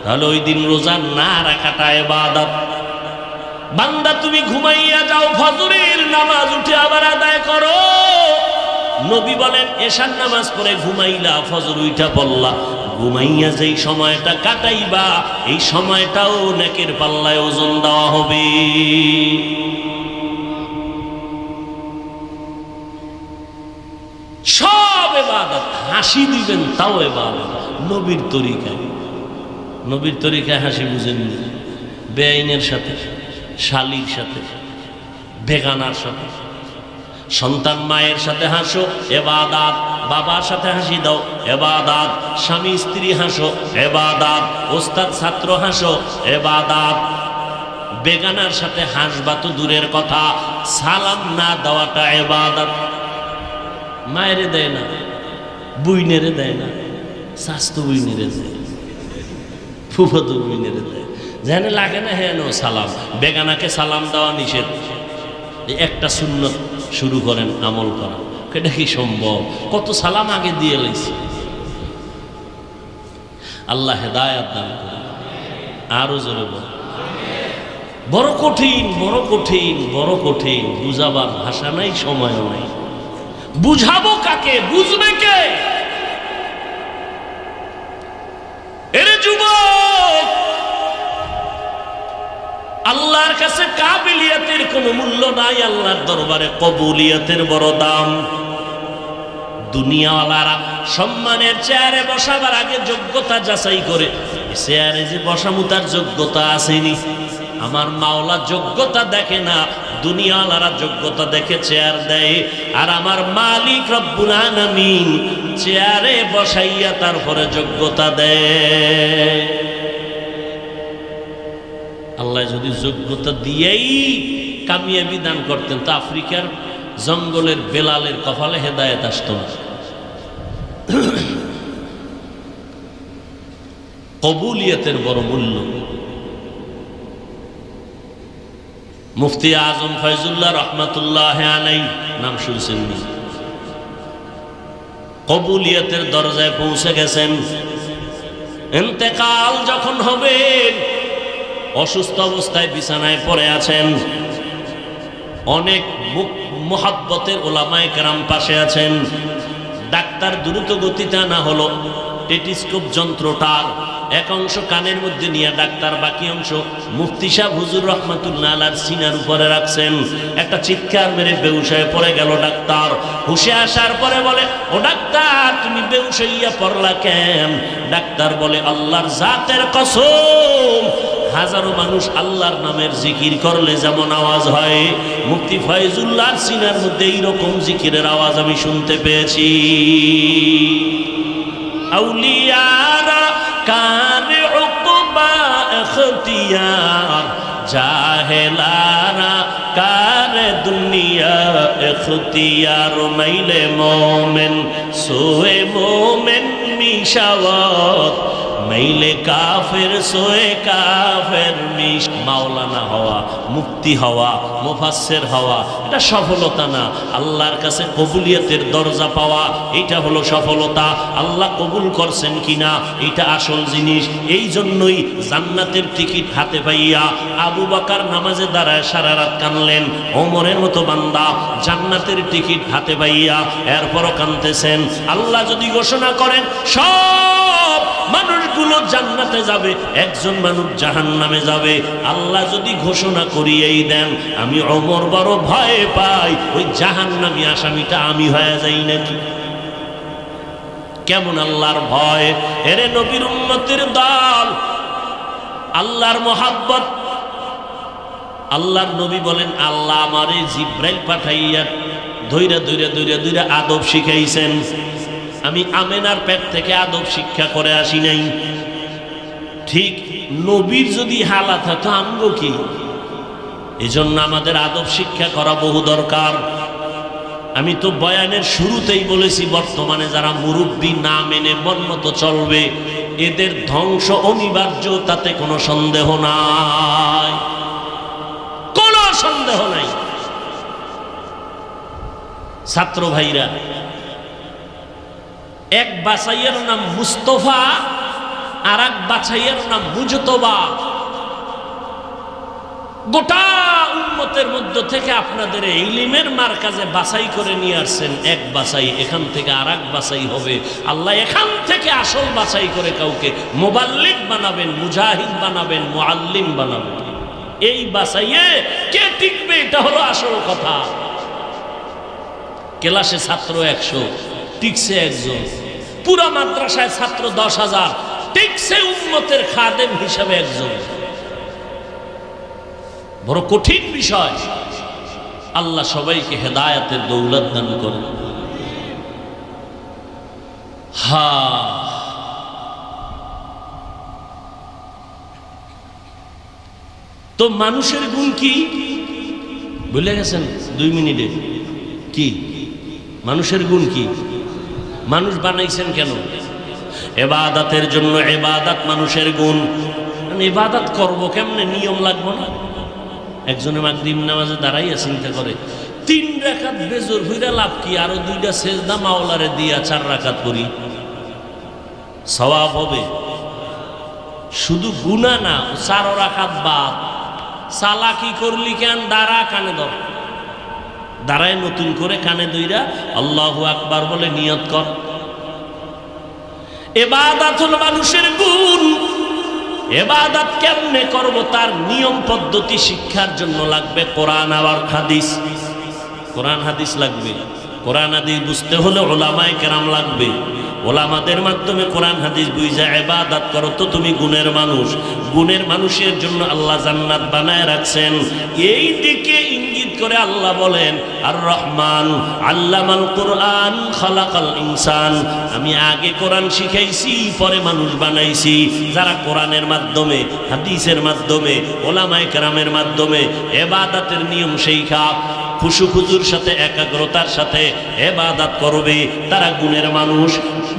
তাহলে ওই দিন রোজা না রাখাটা ইবাদত। বান্দা তুমি ঘুমাইয়া যাও, ফজরের নামাজ উঠে আবার আদায় করো। নবী বলেন এশার নামাজ পড়ে ঘুমাইলা, ফজর উঠা পড়লা, ঘুমাইয়া যেই সময়টা কাটাইবা এই সময়টাও নেকের পাল্লায় ওজন দেওয়া হবে। সব ইবাদত। হাসি দিবেন তাও ইবাদত, নবীর তরিকায়। নবীর তরিকায় হাসি বুঝেননি? বেআইনের সাথে, শালীর সাথে, বেগানার সাথে। সন্তান মায়ের সাথে হাসো ইবাদত, বাবার সাথে হাসি দাও ইবাদত, স্বামী স্ত্রী হাসো ইবাদত, ওস্তাদ ছাত্র হাসো ইবাদত। বেগানার সাথে হাসবা তো দূরের কথা, সালাম না দেওয়াটা ইবাদত। মায়েরে দেয় না, বুইনেরে দেয় না, স্বাস্থ্য বুইনেরে দেয়, ফুফাতো বুইনেরে দেয়, যেন লাগে না হ্যাঁ সালাম। বেগানাকে সালাম দেওয়া নিষেধ। একটা সুন্নত শুরু করেন আমল করা, এটা কি সম্ভব? কত সালাম আগে দিয়ে লাইছি। আল্লাহ হেদায়েত দান করুন। আরো জোরে বল। বড় কঠিন, বড় কঠিন, বড় কঠিন। বুঝাবার ভাষা নাই, সময়ও নাই। বুঝাবো কাকে? বুঝবে কে? এরে যুবক, আল্লাহর কাছে কাবিলিয়াতের কোনো মূল্য নাই, আল্লাহর দরবারে কবুলিয়াতের বড় দাম। দুনিয়াওয়ালারা সম্মানের চেয়ারে বসাবার আগে যোগ্যতা যাচাই করে, চেয়ারে যে বসামু তার যোগ্যতা আসেনি। আমার মাওলা যোগ্যতা দেখে না, দুনিয়াওয়ালারা যোগ্যতা দেখে চেয়ার দেয়। আর আমার মালিক রব্বুল আলামিন চেয়ারে বসাইয়া তারপরে যোগ্যতা দেয়। আল্লাহ যদি যোগ্যতা দিয়েই কামিয়াবি দান করতেন তো আফ্রিকার জঙ্গলের বেলালের কপালে হেদায়েত আসত না। কবুলিয়তের বড় মূল্য। মুফতি আজম ফয়জুল্লাহ রহমাতুল্লাহ আলাইহি নাম শুনছেন? কবুলিয়তের দরজায় পৌঁছে গেছেন। ইন্তেকাল যখন হবে, অসুস্থ অবস্থায় বিছানায় পড়ে আছেন, অনেক মুহাব্বতের ওলামায়ে কেরাম পাশে আছেন। ডাক্তার দ্রুত গতিতে আনা হলো টেটিস্কোপ যন্ত্রটার এক অংশ কানের মধ্যে নিয়ে ডাক্তার বাকি অংশ মুফতি সাহেব হুজুর রহমাতুল্লাহ আলাইহির সিনার উপরে রাখছেন। একটা চিৎকার মেরে বেহুশ হয়ে পড়ে গেল ডাক্তার। হুশে আসার পরে বলে, ও ডাক্তার তুমি বেহুশ হইয়া পড়লা কেন? ডাক্তার বলে, আল্লাহর জাতের কসম, হাজারো মানুষ আল্লাহর নামের জিকির করলে যেমন আওয়াজ হয়, মুফতি ফয়জুল্লাহর সিনার মধ্যে এইরকম জিকিরের আওয়াজ আমি শুনতে পেয়েছি। আউলিয়ারা কানে উকবা ইখতিয়ার, জাহেলারা কারে দুনিয়া ইখতিয়ার। মাইলে মোমেন সোয়ে মোমেন মিশাওয়াত, মাইলে কাফের সোয়ে কাফের মিশ। মাওলানা হওয়া মুফতি হওয়া, মুফাসসির হওয়া এটা সফলতা না। আল্লাহর কাছে কবুলিয়তের দরজা পাওয়া এটা হলো সফলতা। আল্লাহ কবুল করছেন কিনা এটা আসল জিনিস। এই জন্যই জান্নাতের টিকিট হাতে পাইয়া আবু বকর নামাজে দাঁড়ায় সারা রাত কানলেন। ওমরের মতো বান্দা জান্নাতের টিকিট হাতে পাইয়া এরপরও কানতেছেন। আল্লাহ যদি ঘোষণা করেন সব মানুষগুলো জান্নাতে যাবে, একজন মানুষ জাহান্নামে যাবে, আল্লাহ যদি ঘোষণা করিয়েই দেন, আমি ওমর বড় ভয় পাই ওই জাহান্নামী আসামিটা আমি হয়ে যাই নাকি। কেমন আল্লাহর ভয়! এরে নবীর উম্মতের দল, আল্লাহর মোহাব্বত। আল্লাহর নবী বলেন, আল্লাহ আমারে জিব্রাইল পাঠাইয়া ধইরা ধইরা ধইরা ধইরা আদব শিখাইছেন। আমি আমেনার পেট থেকে আদব শিক্ষা করে আসি নাই। ঠিক নবীর যদি হালাত হতো আমগো কি? এজন্য আমাদের আদব শিক্ষা করা বহু দরকার। আমি তো বয়ানের শুরুতেই বলেছি, বর্তমানে যারা মুরব্বী না মেনে মন মতো চলবে এদের ধ্বংস অনিবার্য, তাতে কোনো সন্দেহ নাই, কোনো সন্দেহ নাই। ছাত্র ভাইরা, এক বাছাইয়ের নাম মুস্তফা আর এক বাছাইয়ের নাম মুজতবা। গোটা উম্মতের মধ্য থেকে আপনাদের এই ইলমের মারকাজে বাছাই করে নিয়ে আসছেন এক বাছাই, এখান থেকে আর এক বাছাই হবে। আল্লাহ এখান থেকে আসল বাছাই করে কাউকে মুবাল্লিগ বানাবেন, মুজাহিদ বানাবেন, মুআল্লিম বানাবেন। এই বাছাইয়ে কে টিকবে এটা হলো আসল কথা। ক্লাসে ছাত্র 100, টিকছে একজন। পুরা মাদ্রাসায় ছাত্র 10,000, টিকছে উম্মতের খাদেম হিসাবে একজন। বড় কঠিন বিষয়। আল্লাহ সবাইকে হেদায়েতের দৌলত দান করেন। তো মানুষের গুণ কি ভুলে গেছেন? 2 মিনিটে কি মানুষের গুণ কি? মানুষ বানাইছেন কেন? ইবাদতের জন্য। ইবাদত মানুষের গুণ। ইবাদত করব কেমনে? নিয়ম লাগবে না? একজনে মাগরিব নামাজে দাঁড়াইয়া চিন্তা করে 3 রাকাত বেজর হইরা লাভ কি? আরো 2টা সেজদা মাওলারে দিয়া 4 রাকাত করি, সওয়াব হবে। শুধু গুনাহ না, 4 রাকাত বাদ। সালাকি করলি কেন? দাঁড়া, কানে ধর, দাঁড়ায় নতুন করে কানে দইরা আল্লাহু আকবার বলে নিয়ত কর। ইবাদত হলো মানুষের গুণ। ইবাদত কেমনে করব তার নিয়ম পদ্ধতি শিক্ষার জন্য লাগবে কোরআন আর হাদিস। কোরআন হাদিস লাগবে। কোরআন হাদিস বুঝতে হলে উলামায়ে কেরাম লাগবে। ওলামাদের মাধ্যমে কোরআন হাদিস বুঝা ইবাদত করো তো তুমি গুণের মানুষ। গুণের মানুষের জন্য আল্লাহ জান্নাত বানায় রাখছেন। এই দিকে ইঙ্গিত করে আল্লাহ বলেন, আর রহমান আল্লামাল কোরআন খালাকাল ইনসান। আমি আগে কোরআন শিখাইছি, পরে মানুষ বানাইছি। যারা কোরআনের মাধ্যমে, হাদিসের মাধ্যমে, ওলামায়ে কেরামের মাধ্যমে ইবাদতের নিয়ম শিখা খুশুখুজুর সাথে একাগ্রতার সাথে ইবাদত করবে, তারা গুণের মানুষ।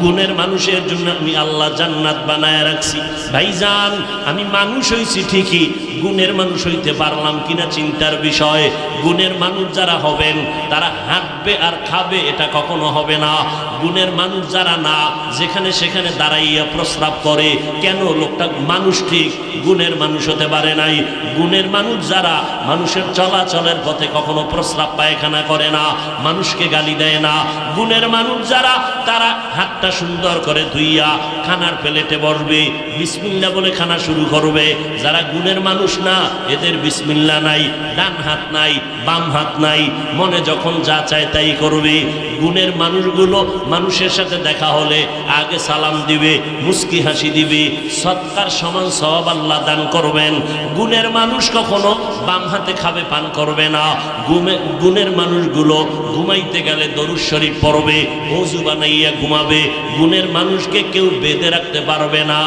গুণের মানুষের জন্য আমি আল্লাহ জান্নাত বানায় রাখছি। ভাইজান, আমি মানুষ হইছি ঠিকই, গুণের মানুষ হইতে পারলাম কিনা চিন্তার বিষয়। গুণের মানুষ যারা হবেন তারা হাঁটবে আর খাবে, এটা কখনো হবে না। গুণের মানুষ যারা না, যেখানে সেখানে দাঁড়াইয়া প্রস্রাব করে, কেন? লোকটা মানুষ ঠিক, গুণের মানুষ হতে পারে নাই। গুণের মানুষ যারা মানুষের চলাচলের পথে কখনো প্রস্রাব পায়খানা করে না, মানুষকে গালি দেয় না। গুণের মানুষ যারা, তারা হাতটা সুন্দর করে ধুইয়া খানার প্লেটে বসবে, বিসমিল্লাহ বলে খানা শুরু করবে। যারা গুণের মানুষ না, এদের বিসমিল্লাহ নাই, ডান হাত নাই, বাম হাত নাই, মনে যখন যা চায় তাই করবে। গুণের মানুষগুলো মানুষের সাথে দেখা হলে আগে সালাম দিবে, মুস্কি হাসি দিবে, সৎকার সমান সওয়াব আল্লাহ দান করবেন। গুণের মানুষ কখনো বাম হাতে খাবে, পান করবে না। গুণের মানুষগুলো ঘুমাইতে গেলে দরুদ শরীফ পড়বে, ওযু বানাইয়া ঘুমাবে। গুণের মানুষকে কেউ বেঁধে রাখতে পারবে না।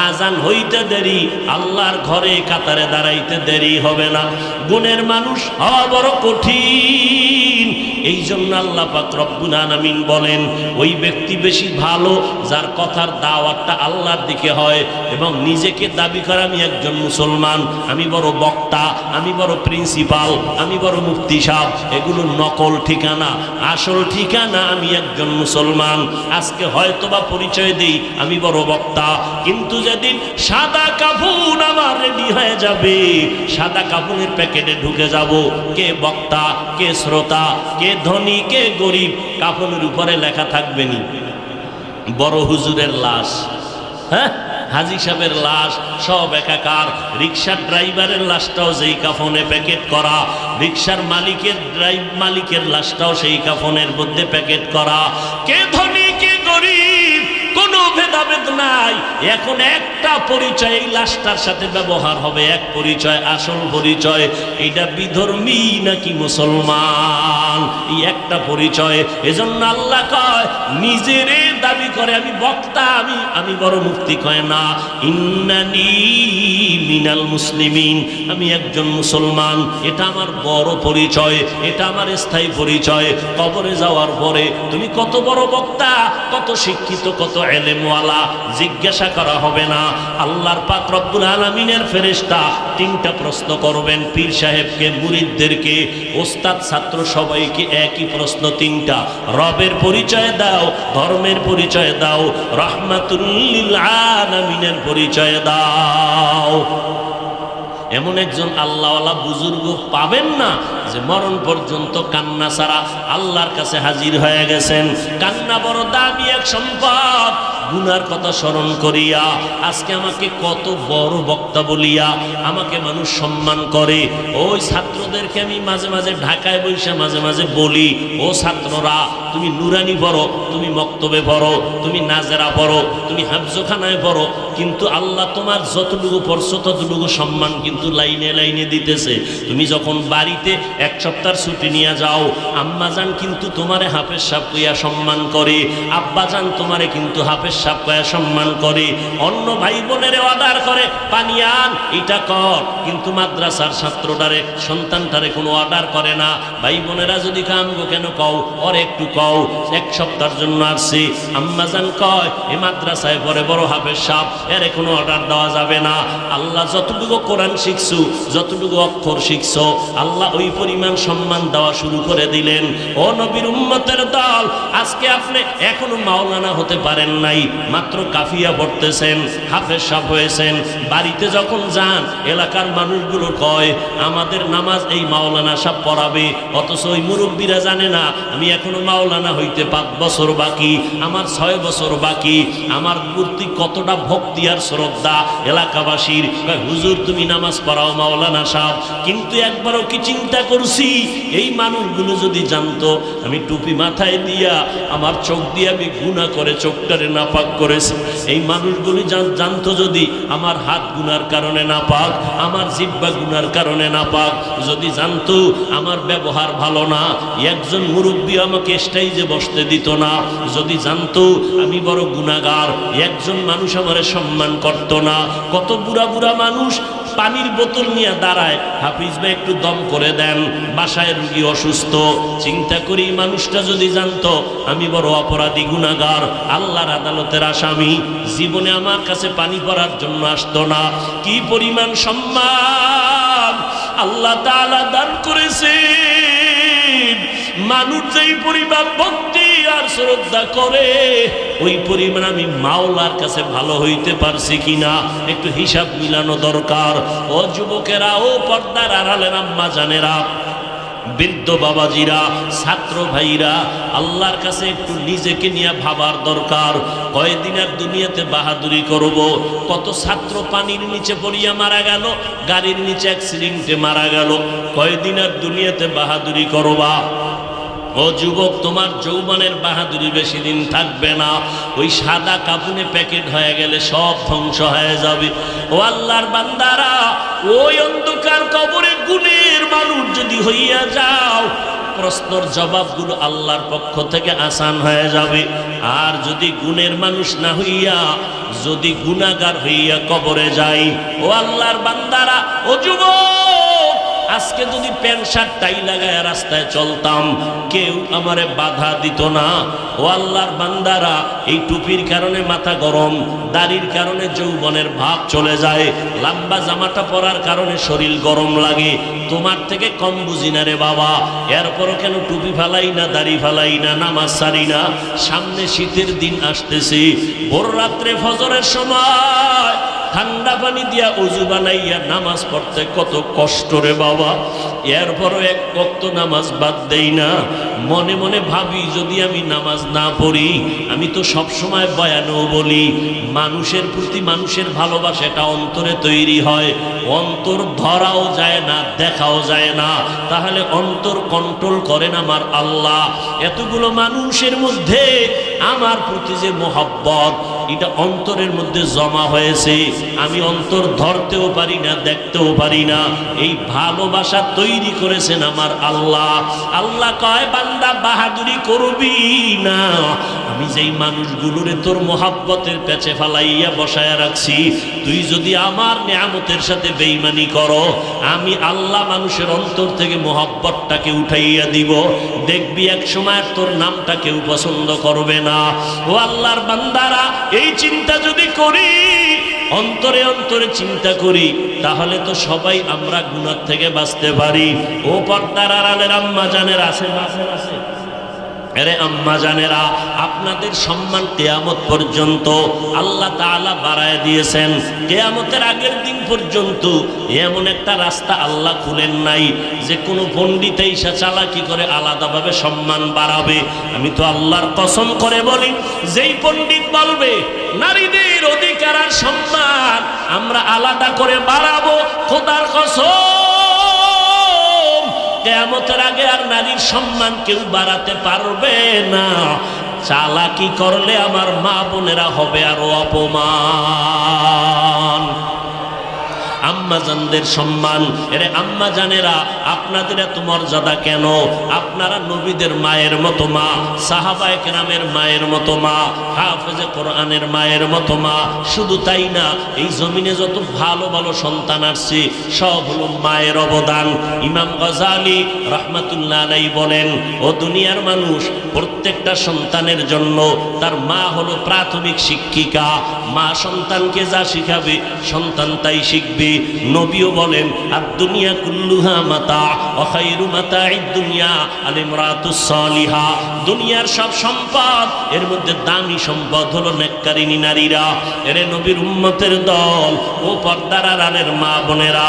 আজান হইতে দেরি, আল্লাহর ঘরে কাতারে দাঁড়াইতে দেরি হবে না। গুণের মানুষ হওয়া বড় কঠিন। এই জন্য আল্লাহ পাক রব্বুল আলামিন বলেন ওই ব্যক্তি বেশি ভালো যার কথার দাওয়াতটা আল্লাহর দিকে হয় এবং নিজেকে দাবি করে আমি একজন মুসলমান, আমি বড় বক্তা, আমি বড় প্রিন্সিপাল, আমি বড় মুফতি সাহেব। এগুলো নকল ঠিকানা, আসল ঠিকানা আমি একজন মুসলমান। আজকে হয়তোবা পরিচয় দেই আমি বড় বক্তা, কিন্তু যেদিন সাদা কাফন আমার রেডি হয়ে যাবে, সাদা কাফনের প্যাকেটে ঢুকে যাব, কে বক্তা, কে শ্রোতা, কে ধনী, কে গরিব, কাফনের উপরে লেখা থাকবে নি বড় হুজুরের লাশ, হ্যাঁ হাজী সাহেবের লাশ, সব একাকার। রিক্সার ড্রাইভারের লাশটাও যেই কাফনে প্যাকেট করা, রিক্সার মালিকের লাশটাও সেই কাফনের মধ্যে প্যাকেট করা। কে ধনী কে গরিব কোনো ভেদাভেদ নাই। এখন একটা পরিচয় এই লাশটার সাথে ব্যবহার হবে, এক পরিচয়, আসল পরিচয়। এটা বিধর্মী নাকি মুসলমান, এই একটা পরিচয়। এজন্য আল্লাহ কয় নিজেরে দাবি করে আমি বক্তা, আমি বড় মুফতি, কয় না ইন্নানি মিনাল মুসলিমিন, আমি একজন মুসলমান। এটা আমার বড় পরিচয়, এটা আমার স্থায়ী পরিচয়। কবরে যাওয়ার পরে তুমি কত বড় বক্তা, কত শিক্ষিত, কত এলেমওয়ালা জিজ্ঞাসা করা হবে না। আল্লাহর পাক রব্বুল আলামিনের ফেরেশতা তিনটা প্রশ্ন করবেন পীর সাহেবকে, মুরিদদেরকে, ওস্তাদ ছাত্র সবাইকে একই প্রশ্ন তিনটা। রবের পরিচয় দাও, ধর্মের পরিচয় দাও, রাহমাতুল লিল আলামিনের পরিচয় দাও। এমন একজন আল্লাহওয়ালা বুজুর্গ পাবেন না যে মরণ পর্যন্ত কান্না ছাড়া আল্লাহর কাছে হাজির হয়ে গেছেন। কান্না বড় দামি এক সম্পদ। গুনার কথা স্মরণ করিয়া আজকে আমাকে কত বড় বক্তা বলিয়া আমাকে মানুষ সম্মান করে। ওই ছাত্রদেরকে আমি মাঝে মাঝে ঢাকায় বসে মাঝে মাঝে বলি, ও ছাত্ররা তুমি নুরানি পড়ো, তুমি মক্তবে পড়ো, তুমি নাজেরা পড়ো, তুমি হাফজখানায় পড়ো, কিন্তু আল্লাহ তোমার যতটুকু পড়ছো ততটুকু সম্মান কিন্তু লাইনে লাইনে দিতেছে। তুমি যখন বাড়িতে এক সপ্তাহ ছুটি নিয়ে যাও, আম্মাজান কিন্তু তোমারে হাফেজ সাহেব কইয়া সম্মান করে, আব্বাজান তোমারে কিন্তু হাফেজ সাহেব কইয়া সম্মান করে। অন্য ভাই বোনেরে অর্ডার করে পানি আন, এটা কর, কিন্তু মাদ্রাসার ছাত্রটারে সন্তানটারে কোনো অর্ডার করে না। ভাই বোনেরা যদি কামগো কেন কও, ওর একটু কও, এক সপ্তাহের জন্য আসছে। আম্মাজান কয় এ মাদ্রাসায় পরে বড় হাফেজ সাহেব, এর কোনো অর্ডার দেওয়া যাবে না। আল্লাহ যতটুকু কোরআন শিখছো, যতটুকু অক্ষর শিখছো, আল্লাহ ওই পরিমাণ সম্মান দেওয়া শুরু করে দিলেন। ও নবীর উম্মতের দল, আজকে আপনি এখনো মাওলানা হতে পারেন নাই, মাত্র কাফিয়া পড়তেছেন, হাফেজ সাহেব হয়েছেন। বাড়িতে যখন যান এলাকার মানুষগুলো কয় আমাদের নামাজ এই মাওলানা সাহেব পড়াবে, অথচ ওই মুরব্বীরা জানে না আমি এখনো মাওলানা হইতে 5 বছর বাকি, আমার 6 বছর বাকি। আমার প্রতি কতটা ভক্তি আর শ্রদ্ধা এলাকাবাসীর। হুজুর তুমি নামাজ পড়াও মাওলানা সাহেব, কিন্তু একবারও কি চিন্তা করছি এই মানুষগুলো যদি জানতো আমি টুপি মাথায় দিয়া আমার চোখ দিয়ে আমি গুনাহ করে চোখটারে নাপাক করেছি, এই মানুষগুলো জানতো যদি আমার হাত গুনার কারণে নাপাক, আমার জিহ্বা গুনার কারণে নাপাক, যদি জানতো আমার ব্যবহার ভালো না, একজন মুরব্বী আমাকে স্টেজে বসতে দিত না, যদি জানতো আমি বড় গুনাহগার, একজন মানুষ আমারে সম্মান করত না। কত বুড়া বুড়া মানুষ পানির বোতল নিয়ে দাঁড়ায়, হাফিজ ভাই একটু দম করে দেন, বাসায় রুগী অসুস্থ। চিন্তা করি মানুষটা যদি জানতো আমি বড় অপরাধী গুনাহগার, আল্লাহর আদালতের আসামি, জীবনে আমার কাছে পানি পড়ার জন্য আসতো না। কি পরিমাণ সম্মান আল্লাহ তাআলা দান করেছেন। মানুষ যেই পরিমাণ ভক্তি আর শ্রদ্ধা করে ওই পরিমাণ আমি মাওলার কাছে ভালো হইতে পারছি কিনা একটু হিসাব মিলানো দরকার। ও যুবকেরা, ও পর্দার আড়ালের আম্মা জানেরা, বৃদ্ধ বাবাজিরা, ছাত্র ভাইরা, আল্লাহর কাছে একটু নিজেকে নিয়ে ভাবার দরকার। কয়দিন আর দুনিয়াতে বাহাদুরি করব? কত ছাত্র পানির নিচে পড়িয়া মারা গেল, গাড়ির নিচে অ্যাক্সিডেন্টে মারা গেল। কয়দিন আর দুনিয়াতে বাহাদুরি করবা? ও যুবক, তোমার যৌবনের বাহাদুরি বেশি দিন থাকবে না। ওই সাদা কাপুনে প্যাকেট হয়ে গেলে সব ধ্বংস হয়ে যাবে। ও আল্লাহর বান্দারা, ওই অন্ধকার কবরে গুণের মানুষ যদি হইয়া যাও, প্রশ্নের জবাবগুলো আল্লাহর পক্ষ থেকে আসান হয়ে যাবে। আর যদি গুণের মানুষ না হইয়া যদি গুনাহগার হইয়া কবরে যাই, ও আল্লাহর বান্দারা, ও যুবক, আজকে যদি প্যান্ট শার্ট টাই লাগায় রাস্তায় চলতাম, কেউ আমারে বাধা দিত না। ও আল্লাহর বান্দারা, এই টুপির কারণে মাথা গরম, দাড়ির কারণে যৌবনের ভাব চলে যায়, লম্বা জামাটা পরার কারণে শরীর গরম লাগে। তোমার থেকে কম বুঝি না রে বাবা, এরপরও কেন টুপি ফালাই না, দাড়ি ফালাই না, নামাজ সারি না? সামনে শীতের দিন আসতেছে, ভোর রাত্রে ফজরের সময় ঠান্ডা পানি দিয়া উজু বানাইয়া নামাজ পড়তে কত কষ্ট রে বাবা, এরপরও এক ওয়াক্ত নামাজ বাদ দেই না। মনে মনে ভাবি, যদি আমি নামাজ না পড়ি, আমি তো সব সময় বয়ানও বলি, মানুষের প্রতি মানুষের ভালোবাসা এটা অন্তরে তৈরি হয়, অন্তর ধরাও যায় না, দেখাও যায় না, তাহলে অন্তর কন্ট্রোল করেন আমার আল্লাহ। এতগুলো মানুষের মধ্যে আমার প্রতি যে মোহাব্বত, এটা অন্তরের মধ্যে জমা হয়েছে, আমি অন্তর ধরতেও পারি না, দেখতেও পারি না। এই ভালোবাসা তৈরি করেছেন আমার আল্লাহ। আল্লাহ কয়, বান্দা বাহাদুরি করবি না, আমি যেই মানুষগুলোরে তোর মোহাব্বতের পেছে ফালাইয়া বসায় রাখছি, তুই যদি আমার নিয়ামতের সাথে বেঈমানি করো, আমি আল্লাহ মানুষের অন্তর থেকে মোহাব্বতটাকে উঠাইয়া দিব। দেখবি এক সময় তোর নামটা কেউ পছন্দ করবে না। ও আল্লাহর বান্দারা, এই চিন্তা যদি করি, অন্তরে অন্তরে চিন্তা করি, তাহলে তো সবাই আমরা গুনাহ থেকে বাঁচতে পারি। ও পর্দার আড়ালের আম্মা জানের আছে আছে আরে আম্মা জানেরা, আপনাদের সম্মান কিয়ামত পর্যন্ত আল্লাহ তাআলা বাড়ায় দিয়েছেন। কিয়ামতের আগের দিন পর্যন্ত এমন একটা রাস্তা আল্লাহ খুলেন নাই যে কোনো পণ্ডিত এসে চালাকি করে আলাদাভাবে সম্মান বাড়াবে। আমি তো আল্লাহর কসম করে বলি, যেই পণ্ডিত বলবে নারীদের অধিকার আর সম্মান আমরা আলাদা করে বাড়াবো, খোদার কসম কিয়ামতের আগে আর নারীর সম্মান কেউ বাড়াতে পারবে না। চালাকি করলে আমার মা বোনেরা হবে আরো অপমান। আম্মাজানদের সম্মান, এরে আম্মা জানেরা, আপনাদের এত মর্যাদা কেন? আপনারা নবীদের মায়ের মতো মা, সাহাবায়ে কেরামের মায়ের মতো মা, হাফেজে কোরআনের মায়ের মতো মা। শুধু তাই না, এই জমিনে যত ভালো ভালো সন্তান আসছে সব হলো মায়ের অবদান। ইমাম গজালি রাহমাতুল্লাহ আলাইহি বলেন, ও দুনিয়ার মানুষ, প্রত্যেকটা সন্তানের জন্য তার মা হলো প্রাথমিক শিক্ষিকা। মা সন্তানকে যা শিখাবে সন্তান তাই শিখবে। নবীও বলেন, আর দুনিয়া কুল্লুহা মাতা ওয়া খায়রু মাতা'id দুনিয়া আল ইমরাতুস সালিহা। দুনিয়ার সব সম্পদ, এর মধ্যে দামি সম্পদ হলো নেককারিনী নারীরা। এরে নবীর উম্মতের দল, ও পর্দার আড়ালের মা বোনেরা,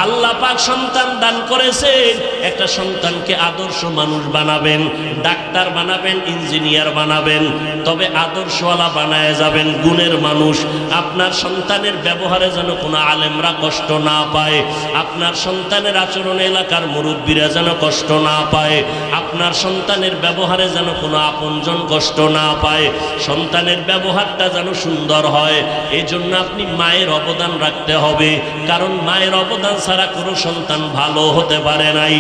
আল্লাহ পাক সন্তান দান করেছেন। একটা সন্তানকে আদর্শ মানুষ বানাবেন, ডাক্তার বানাবেন, ইঞ্জিনিয়ার বানাবেন, তবে আদর্শওয়ালা বানায় যাবেন, গুণের মানুষ। আপনার সন্তানের ব্যবহারে যেন কোনো আলেমরা কষ্ট না পায়, আপনার সন্তানের আচরণে এলাকার মুরব্বীরা যেন কষ্ট না পায়, আপনার সন্তানের ব্যবহারে যেন কোনো আপনজন কষ্ট না পায়, সন্তানের ব্যবহারটা যেন সুন্দর হয়। এই জন্য আপনি মায়ের অবদান রাখতে হবে, কারণ মায়ের অবদান ছাড়া কোনো সন্তান ভালো হতে পারে নাই।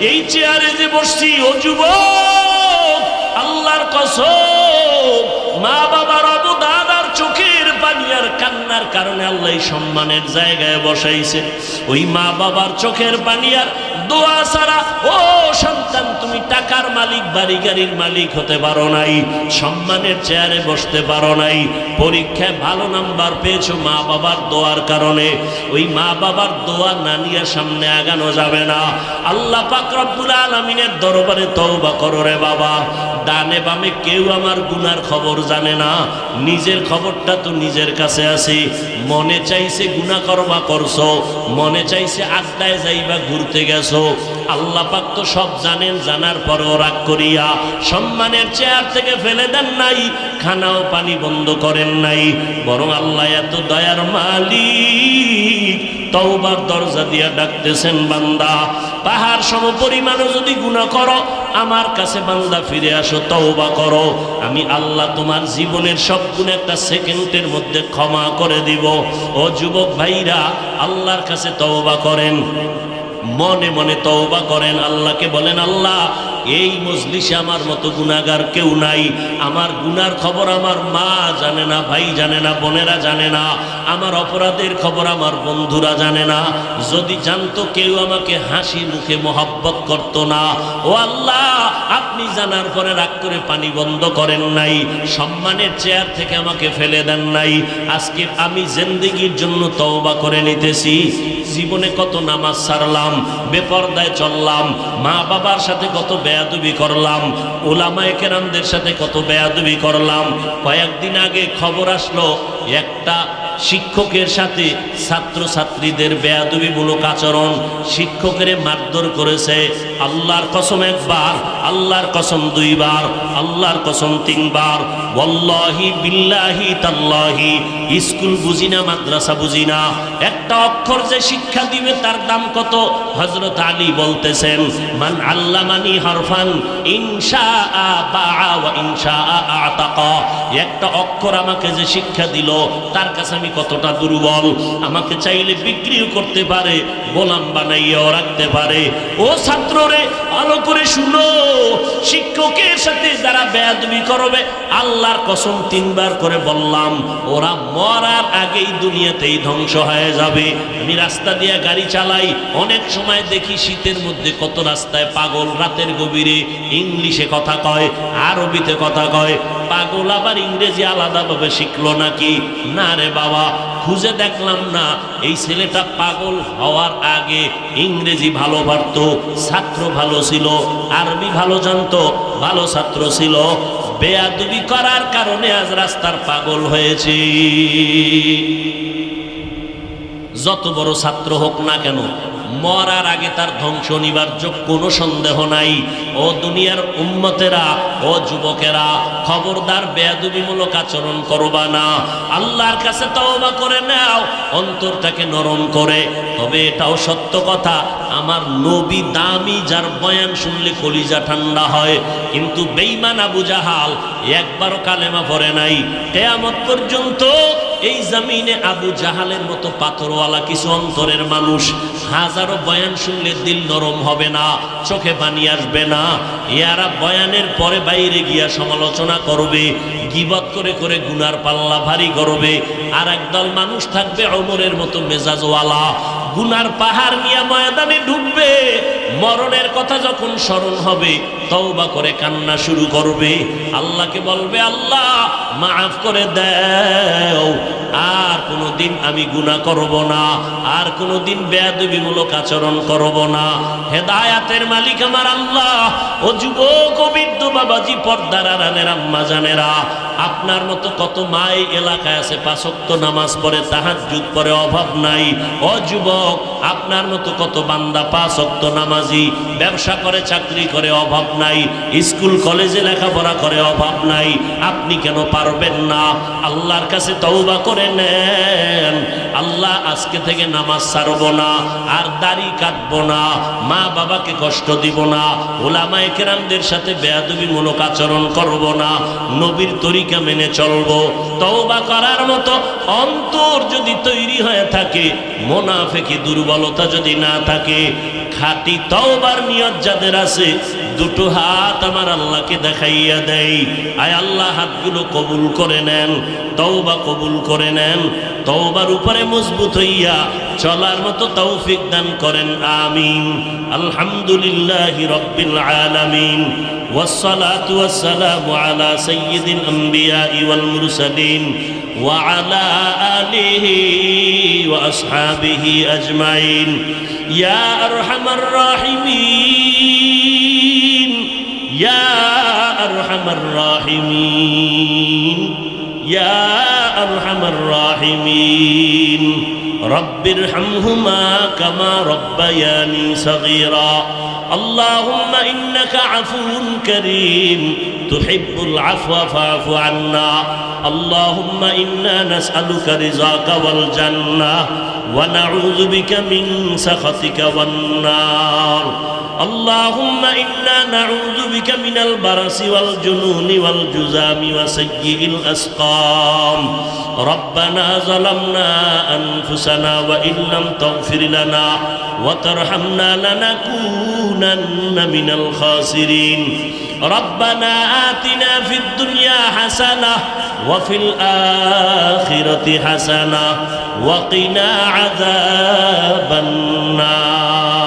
এই চেয়ারে যে বসছি, ও যুবক, আল্লাহর কসম, মা বাবার অবদান আর চোখের পানি আর কান্নার কারণে আল্লাহ সম্মানের জায়গায় বসাইছে। ওই মা বাবার চোখের পানি আর দোয়া ছাড়া, ও সন্তান, তুমি টাকার মালিক, বাড়ি গাড়ির মালিক হতে পারো নাই, সম্মানের চেয়ারে বসতে পারো নাই। পরীক্ষায় ভালো নাম্বার পেয়েছো মা বাবার দোয়ার কারণে। ওই মা বাবার দোয়া না নিয়ে সামনে আগানো যাবে না। আল্লাহ পাক রব্বুল আলামিনের দরবারে তওবা করো রে বাবা। ডানে বামে কেউ আমার গুনার খবর জানে না, নিজের খবরটা তো নিজের কাছে আছে। মনে চাইছে গুনাহ করবা, করছো, মনে চাইছে আড্ডায় যাইবা, ঘুরতে গেছো, আল্লাহ পাক তো সব জানেন। জানার পরেও রাগ করিয়া সম্মানের চেয়ার থেকে ফেলে দেন নাই, খানাও পানি বন্ধ করেন নাই, বরং আল্লাহ এত দয়ার মালিক, তওবার দরজা দিয়া ডাকতেছেন, বান্দা পাহাড় সম পরিমাণও যদি গুনাহ করো, আমার কাছে বান্দা ফিরে আসো, তওবা করো, আমি আল্লাহ তোমার জীবনের সব গুনাহ একটা সেকেন্ডের মধ্যে ক্ষমা করে দিব। ও যুবক ভাইরা, আল্লাহর কাছে তওবা করেন, মনে মনে তওবা করেন, আল্লাহকে বলেন, আল্লাহ এই মজলিসে আমার মতো গুনাহগার কেউ নাই। আমার গুনার খবর আমার মা জানে না, ভাই জানে না, বোনেরা জানে না, আমার অপরাধের খবর আমার বন্ধুরা জানে না। যদি জানতো কেউ আমাকে হাসি মুখে মোহাব্বত করতো না। ও আল্লাহ, আপনি জানার পরে রাগ করে পানি বন্ধ করেন নাই, সম্মানের চেয়ার থেকে আমাকে ফেলে দেন নাই। আজকে আমি জিন্দেগির জন্য তওবা করে নিতেছি। জীবনে কত নামাজ ছাড়লাম, বেপরদায় চললাম, মা বাবার সাথে কত বেয়াদবি করলাম, উলামায়ে কেরামদের সাথে কত বেয়াদবি করলাম। কয়েকদিন আগে খবর আসলো একটা শিক্ষকের সাথে ছাত্রছাত্রীদের বেয়াদবিমূলক আচরণ, শিক্ষকের মারধর করেছে। আল্লাহর কসম একবার, আল্লাহর কসম দুইবার, আল্লাহর কসম তিনবার, ওয়াল্লাহি বিল্লাহি তাল্লাহি। স্কুল বুঝি না, মাদ্রাসা বুঝি না, একটা অক্ষর যে শিক্ষা দিবে তার দাম কত? হযরত আলী বলতেছেন, মান আল্লামানি হারফান ইনশাআ বাআ ওয়া ইনশাআ আতাকা। একটা অক্ষর আমাকে যে শিক্ষা দিল তার কাছে আমি কতটা দুর্বল। আমাকে চাইলে বিক্রিও করতে পারে, গোলাম বানাইয়াও রাখতে পারে। ও ছাত্ররে, ভালো করে শুনো, শিক্ষকের সাথে যারা বেয়াদবি করবে, আল্লাহর কসম তিনবার করে বললাম, ওরা মরার আগেই দুনিয়াতেই ধ্বংস হয়ে যাবে। আমি রাস্তা দিয়ে গাড়ি চালাই, অনেক সময় দেখি শীতের মধ্যে কত রাস্তায় পাগল রাতের গভীরে ইংলিশে কথা কয়, আরবিতে কথা কয়। পাগল আবার ইংরেজি আলাদাভাবে শিখলো নাকি? না রে বাবা, খুঁজে দেখলাম না। এই ছেলেটা পাগল হওয়ার আগে ইংরেজি ভালো পারত, ছাত্র ভালো ছিল, আরবি ভালো জানতো, ভালো ছাত্র ছিল। বেয়াদবি করার কারণে আজ রাস্তার পাগল হয়েছে। যত বড় ছাত্র হোক না কেন, মরার আগে তার ধ্বংস অনিবার্য, কোনো সন্দেহ নাই। ও দুনিয়ার উম্মতেরা, ও যুবকেরা, খবরদার বেয়াদবিমূলক আচরণ করবা না। আল্লাহর কাছে তওবা করে নাও, অন্তরটাকে নরম করে। তবে এটাও সত্য কথা, আমার নবী দামি, যার বয়ান শুনলে কলিজা ঠান্ডা হয়। কিন্তু বেঈমান আবু জাহাল একবারও কালেমা পড়ে নাই। কিয়ামত পর্যন্ত এই জমিনে আবু জাহালের মতো পাথরওয়ালা কিছু অন্তরের মানুষ, হাজারো বয়ান শুনলে দিল নরম হবে না, চোখে পানি আসবে না। এরা বয়ানের পরে বাইরে গিয়া সমালোচনা করবে, গীবত করে করে গুনার পাল্লা ভারী করবে। আর একদল মানুষ থাকবে ওমরের মতো মেজাজওয়ালা, গুনার পাহাড় নিয়ে ময়দানে ঢুকবে। মরণের কথা যখন স্মরণ হবে, তওবা করে কান্না শুরু করবে, আল্লাহকে বলবে, আল্লাহ মাফ করে দাও, আর কোনোদিন আমি গুনাহ করব না, আর কোনোদিন বেয়াদবিমূলক আচরণ করব না। হেদায়াতের মালিক আমার আল্লাহ। ও যুবক, ও বৃদ্ধ বাবাজি, পর্দার আড়ালের আম্মা জানেরা, আপনার মতো কত মা এই এলাকায় আছে, 5 ওয়াক্ত নামাজ পড়ে, তাহাজ্জুদ পড়ে, অভাব নাই। ও যুবক, আপনার মতো কত বান্দা 5 ওয়াক্ত নামাজি, ব্যবসা করে, চাকরি করে, অভাব নাই, স্কুল কলেজে লেখাপড়া করে, অভাব নাই। আপনি কেন পারবেন না? আল্লাহর কাছে তওবা করে নেন। আল্লাহ, আজকে থেকে নামাজ ছাড়ব না, আর দাড়ি কাটবো না, মা বাবাকে কষ্ট দিব না, উলামায়ে কেরামদের সাথে বেয়াদবিমূলক আচরণ করব না, নবীর তরিকা মেনে চলবো। তওবা করার মতো অন্তর যদি তৈরি হয়ে থাকে, মুনাফিকি দুর্বলতা যদি না থাকে, খাঁটি তওবার নিয়ত যাদের আছে, দুটো হাত আমার আল্লাহকে দেখাইয়া দেয়। আয় আল্লাহ, হাতগুলো কবুল করে নেন, তওবা কবুল করে নেন। তওবার উপরে মজবুত হইয়া চলার মতো তৌফিক দান করেন, আমিন। আলহামদুলিল্লাহি রাব্বিল আলামিন, والصلاة والسلام على سيد الأنبياء والمرسلين وعلى آله وأصحابه أجمعين يا أرحم الراحمين يا أرحم الراحمين يا أرحم الراحمين رب ارحمهما كما ربياني صغيرا اللهم إنك عفو كريم تحب العفو فاعف عنا اللهم إنا نسألك رضاك والجنة ونعوذ بك من سخطك والنار اللهم إنا نعوذ بك من البرص والجنون والجذام وسيء الأسقام ربنا ظلمنا أنفسنا وإن لم تغفر لنا وترحمنا لنكونن من الخاسرين ربنا آتنا في الدنيا حسنة وفي الآخرة حسنة وقنا عذاب النار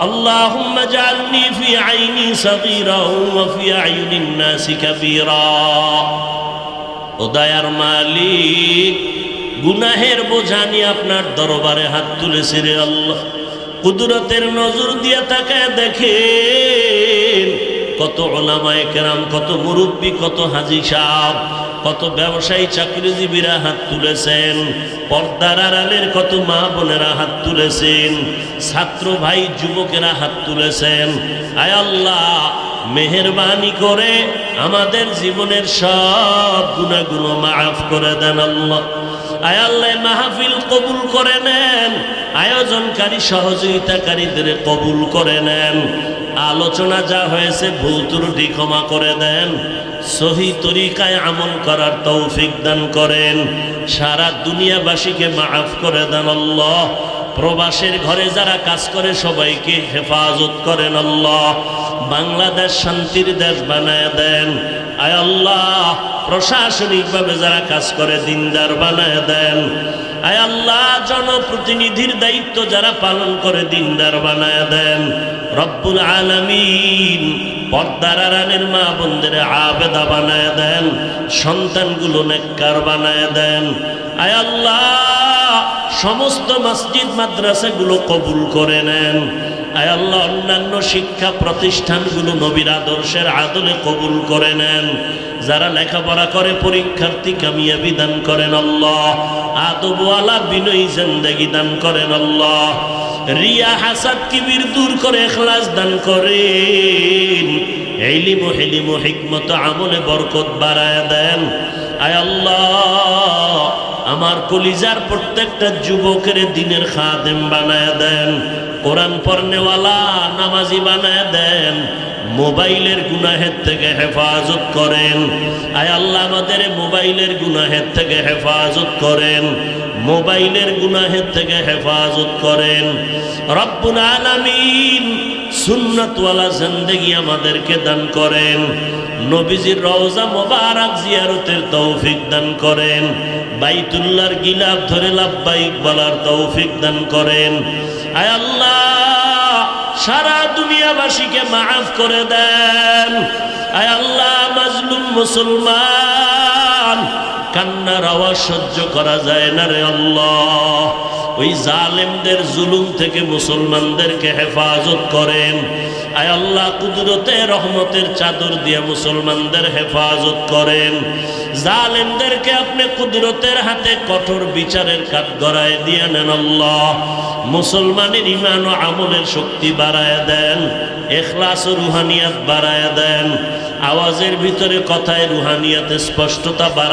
اللهم اجعلني في عيني صغيرا وفي أعين الناس كبيرا ও দয়ার মালিক গুনাহের বোঝা নিয়ে আপনার দরবারে হাত তুলেছি রে আল্লাহ কুদরতের নজর দিয়ে তাকায় দেখেন কত উলামায়ে কেরাম কত মুরব্বি কত হাজী সাহেব কত ব্যবসায়ী চাকরিজীবীরা হাত তুলেছেন পর্দার আড়ালের কত মা বোনেরা হাত তুলেছেন ছাত্র ভাই যুবকেরা হাত তুলেছেন আয় আল্লাহ মেহেরবানি করে আমাদের জীবনের সব গুনাহগুলো মাফ করে দেন আল্লাহ আয় আল্লাহ মাহফিল কবুল করে নেন আয়োজনকারী সহযোগিতাকারীদের কবুল করে নেন আলোচনা যা হয়েছে ভুল ত্রুটি ক্ষমা করে দেন সহি তরিকায় আমল করার তৌফিক দান করেন সারা দুনিয়াবাসীকে মাফ করে দেন আল্লাহ প্রবাসের ঘরে যারা কাজ করে সবাইকে হেফাজত করেন আল্লাহ বাংলাদেশ শান্তির দেশ বানায় দেন আয় আল্লাহ প্রশাসনিকভাবে যারা কাজ করে দিনদার বানায় দেন আয় আল্লাহ জনপ্রতিনিধির দায়িত্ব যারা পালন করে দিনদার বানায় দেন রব্বুল আলামিন পর্দার আড়ালের মা বোনদের আবেদা বানায় দেন সন্তানগুলো নেককার বানায় দেন আয় আল্লাহ সমস্ত মসজিদ মাদ্রাসাগুলো কবুল করে নেন আয় আল্লাহ অন্যান্য শিক্ষা প্রতিষ্ঠানগুলো নবীর আদর্শের আদলে কবুল করে নেন যারা লেখাপড়া করে পরীক্ষার্থী কামিয়াবি দান করেন আল্লাহ আদবওয়ালা বিনয়ী জিন্দেগি দান করেন আল্লাহ রিয়া হাসাদ কিবির দূর করে ইখলাস দান করেন ইলম ও হিলম ও হিকমত আমলে বরকত বাড়ায় দেন আয় আল্লাহ আমার কলিজার প্রত্যেকটা যুবকের দিনের খাদেম বানায় দেন কোরআন পড়নেওয়ালা নামাজি বানায় দেন মোবাইলের গুনাহের থেকে হেফাজত করেন আয় আল্লাহ আমাদের মোবাইলের গুনাহের থেকে হেফাজত করেন মোবাইলের গুনাহের থেকে হেফাজত করেন রব্বুল আলামিন সুন্নাতওয়ালা জিন্দেগি আমাদেরকে দান করেন নবীজির রওজা মোবারক জিয়ারতের তৌফিক দান করেন বাইতুল্লাহর গিলাফ ধরে লাব্বাইক বলার তৌফিক দান করেন আয় আল্লাহ সারা দুনিয়াবাসীকে মাফ করে দেন আয় আল্লাহ মাজলুম মুসলমান কান্নার আওয়াজ সহ্য করা যায় না রে আল্লাহ ওই জালেমদের জুলুম থেকে মুসলমানদেরকে হেফাজত করেন আয় আল্লাহ কুদরতে রহমতের চাদর দিয়ে মুসলমানদের হেফাজত করেন জালেমদেরকে আপনি কুদরতের হাতে কঠোর বিচারের কাঠগড়ায় দিয়ে নেন আল্লাহ মুসলমানের ঈমান ও আমলের শক্তি বাড়ায় দেন ইখলাস ও রুহানিয়াত বাড়ায় দেন আওয়াজের ভিতরে কথায় রুহানিয়াতে স্পষ্টতা বাড়ায়